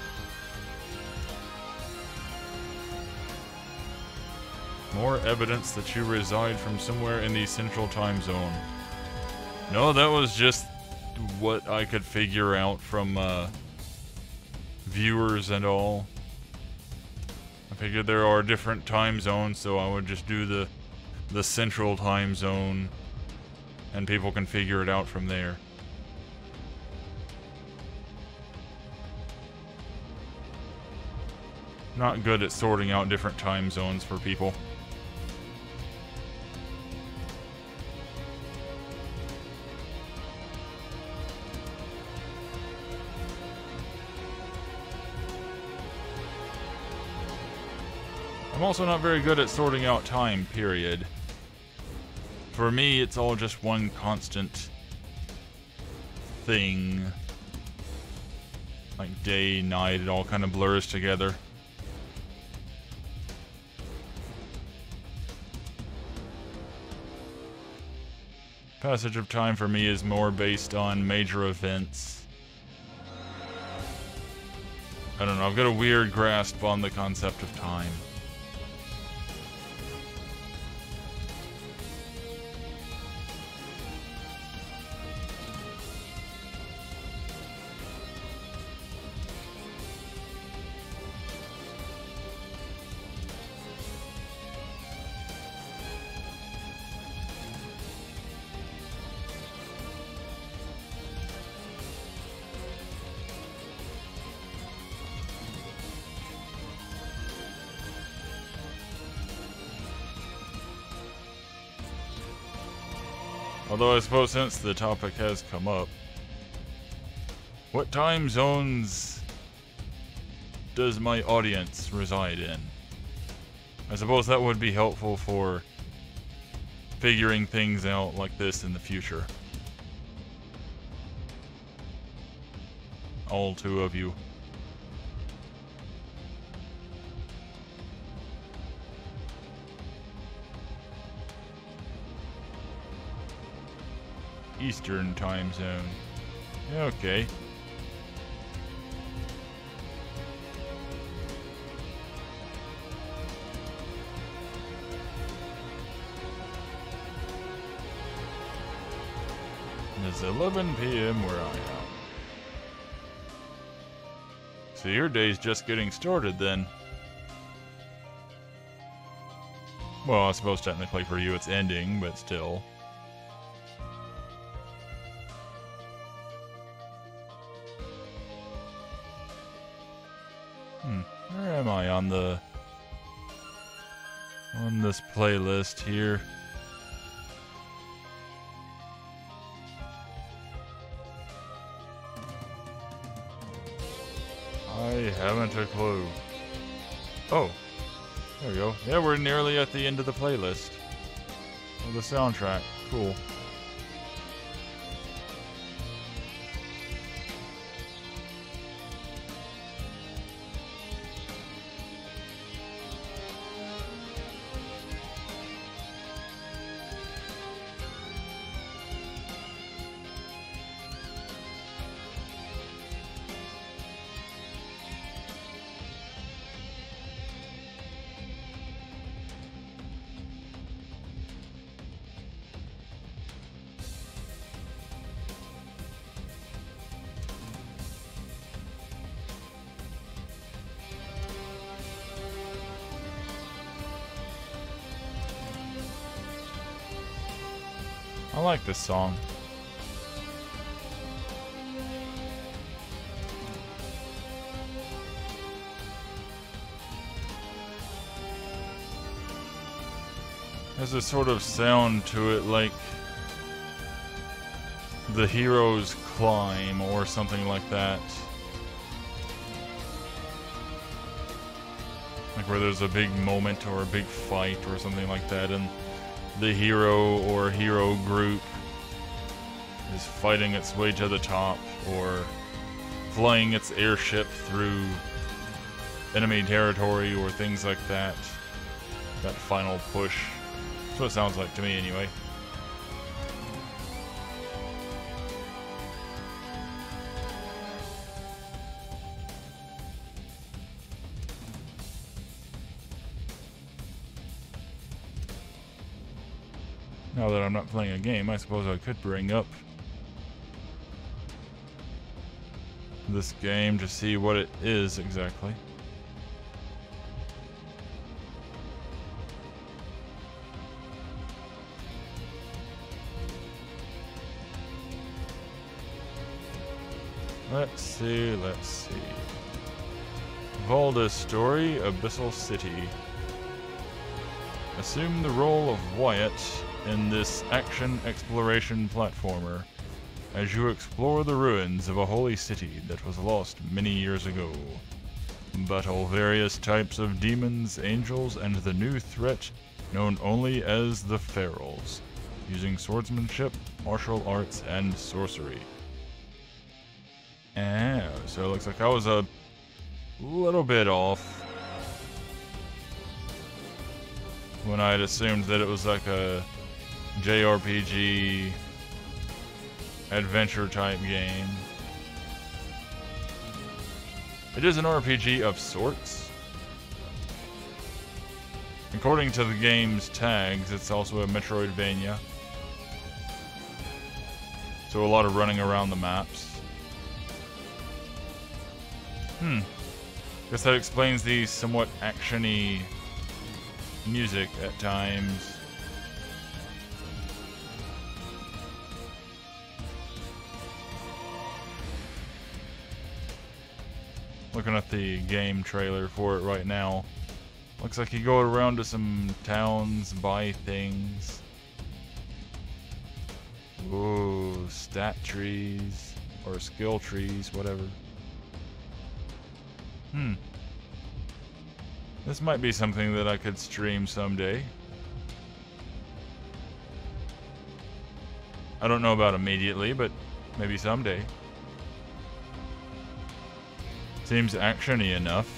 More evidence that you reside from somewhere in the central time zone. No, that was just what I could figure out from viewers and all. I figured there are different time zones, so I would just do the central time zone, and people can figure it out from there. Not good at sorting out different time zones for people. I'm also not very good at sorting out time, period. For me, it's all just one constant thing. Like day, night, it all kind of blurs together. Passage of time for me is more based on major events. I don't know, I've got a weird grasp on the concept of time. Although I suppose since the topic has come up, what time zones does my audience reside in? I suppose that would be helpful for figuring things out like this in the future. All two of you. Eastern time zone. Okay. It's 11 p.m. where I am. So your day's just getting started then. Well, I suppose technically for you it's ending, but still. Where am I on this playlist here? I haven't a clue. Oh, there we go. Yeah, we're nearly at the end of the playlist. Of the soundtrack. Cool. I like this song. Has a sort of sound to it like The Hero's Climb or something like that. Like where there's a big moment or a big fight or something like that, and the hero or hero group is fighting its way to the top or flying its airship through enemy territory or things like that. That final push. That's what it sounds like to me anyway. Now that I'm not playing a game, I suppose I could bring up this game to see what it is exactly. Let's see. Valda's story, Abyssal City. Assume the role of Wyatt in this action exploration platformer as you explore the ruins of a holy city that was lost many years ago. Battle various types of demons, angels, and the new threat known only as the Ferals, using swordsmanship, martial arts, and sorcery. So it looks like I was a little bit off when I'd assumed that it was like a JRPG adventure type game. It is an RPG of sorts. According to the game's tags, it's also a Metroidvania. So a lot of running around the maps. Guess that explains the somewhat action-y music at times. Looking at the game trailer for it right now. Looks like you go around to some towns, buy things. Ooh, stat trees or skill trees, whatever. This might be something that I could stream someday. I don't know about immediately, but maybe someday. Seems action-y enough.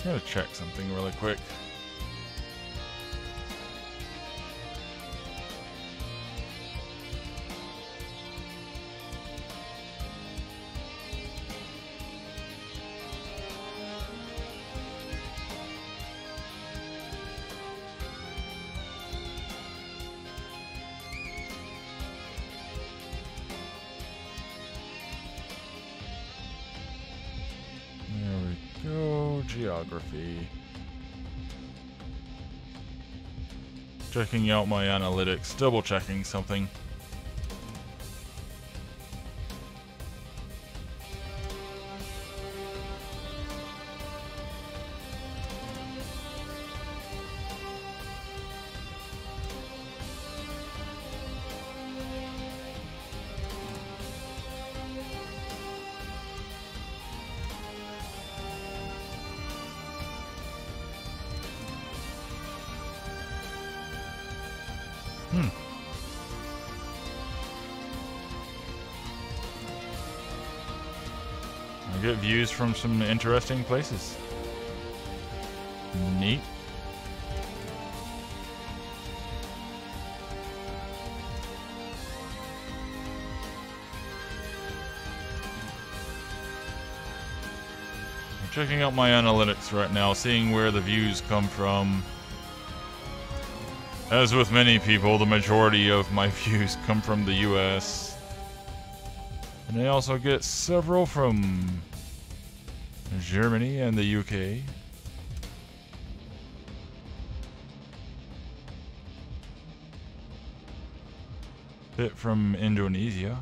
Gotta check something really quick. Geography. Checking out my analytics, double checking something. I get views from some interesting places. Neat. I'm checking out my analytics right now, seeing where the views come from. As with many people, the majority of my views come from the US. And I also get several from Germany and the UK. Bit from Indonesia.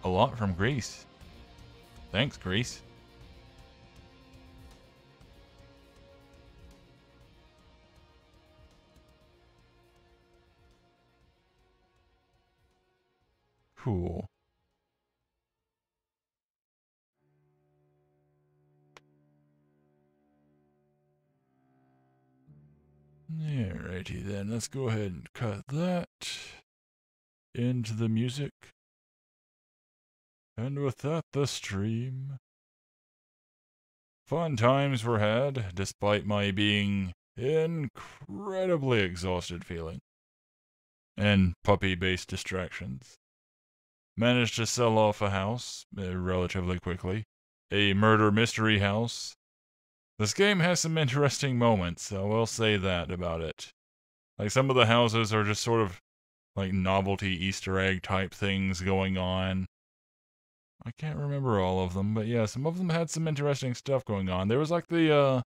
A lot from Greece. Thanks, Greece. Cool. Alrighty then, let's go ahead and cut that into the music. And with that, the stream. Fun times were had, despite my being incredibly exhausted feeling. And puppy-based distractions. Managed to sell off a house relatively quickly. A murder mystery house. This game has some interesting moments, I will say that about it. Like, some of the houses are just sort of like novelty Easter egg type things going on. I can't remember all of them, but yeah, some of them had some interesting stuff going on. There was like the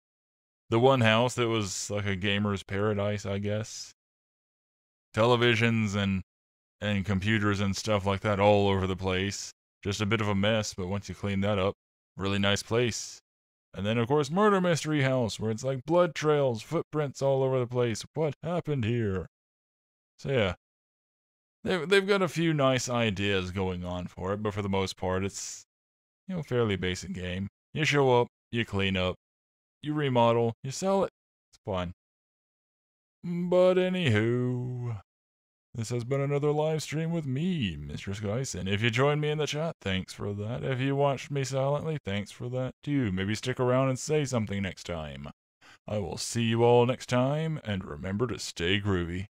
one house that was like a gamer's paradise, I guess. Televisions and computers and stuff like that all over the place. Just a bit of a mess, but once you clean that up, really nice place. And then, of course, Murder Mystery House, where it's like blood trails, footprints all over the place. What happened here? So yeah, they've got a few nice ideas going on for it, but for the most part, it's, you know, fairly basic game. You show up, you clean up, you remodel, you sell it. It's fun. But anywho, this has been another live stream with me, Mr. Skysen. If you joined me in the chat, thanks for that. If you watched me silently, thanks for that too. Maybe stick around and say something next time. I will see you all next time, and remember to stay groovy.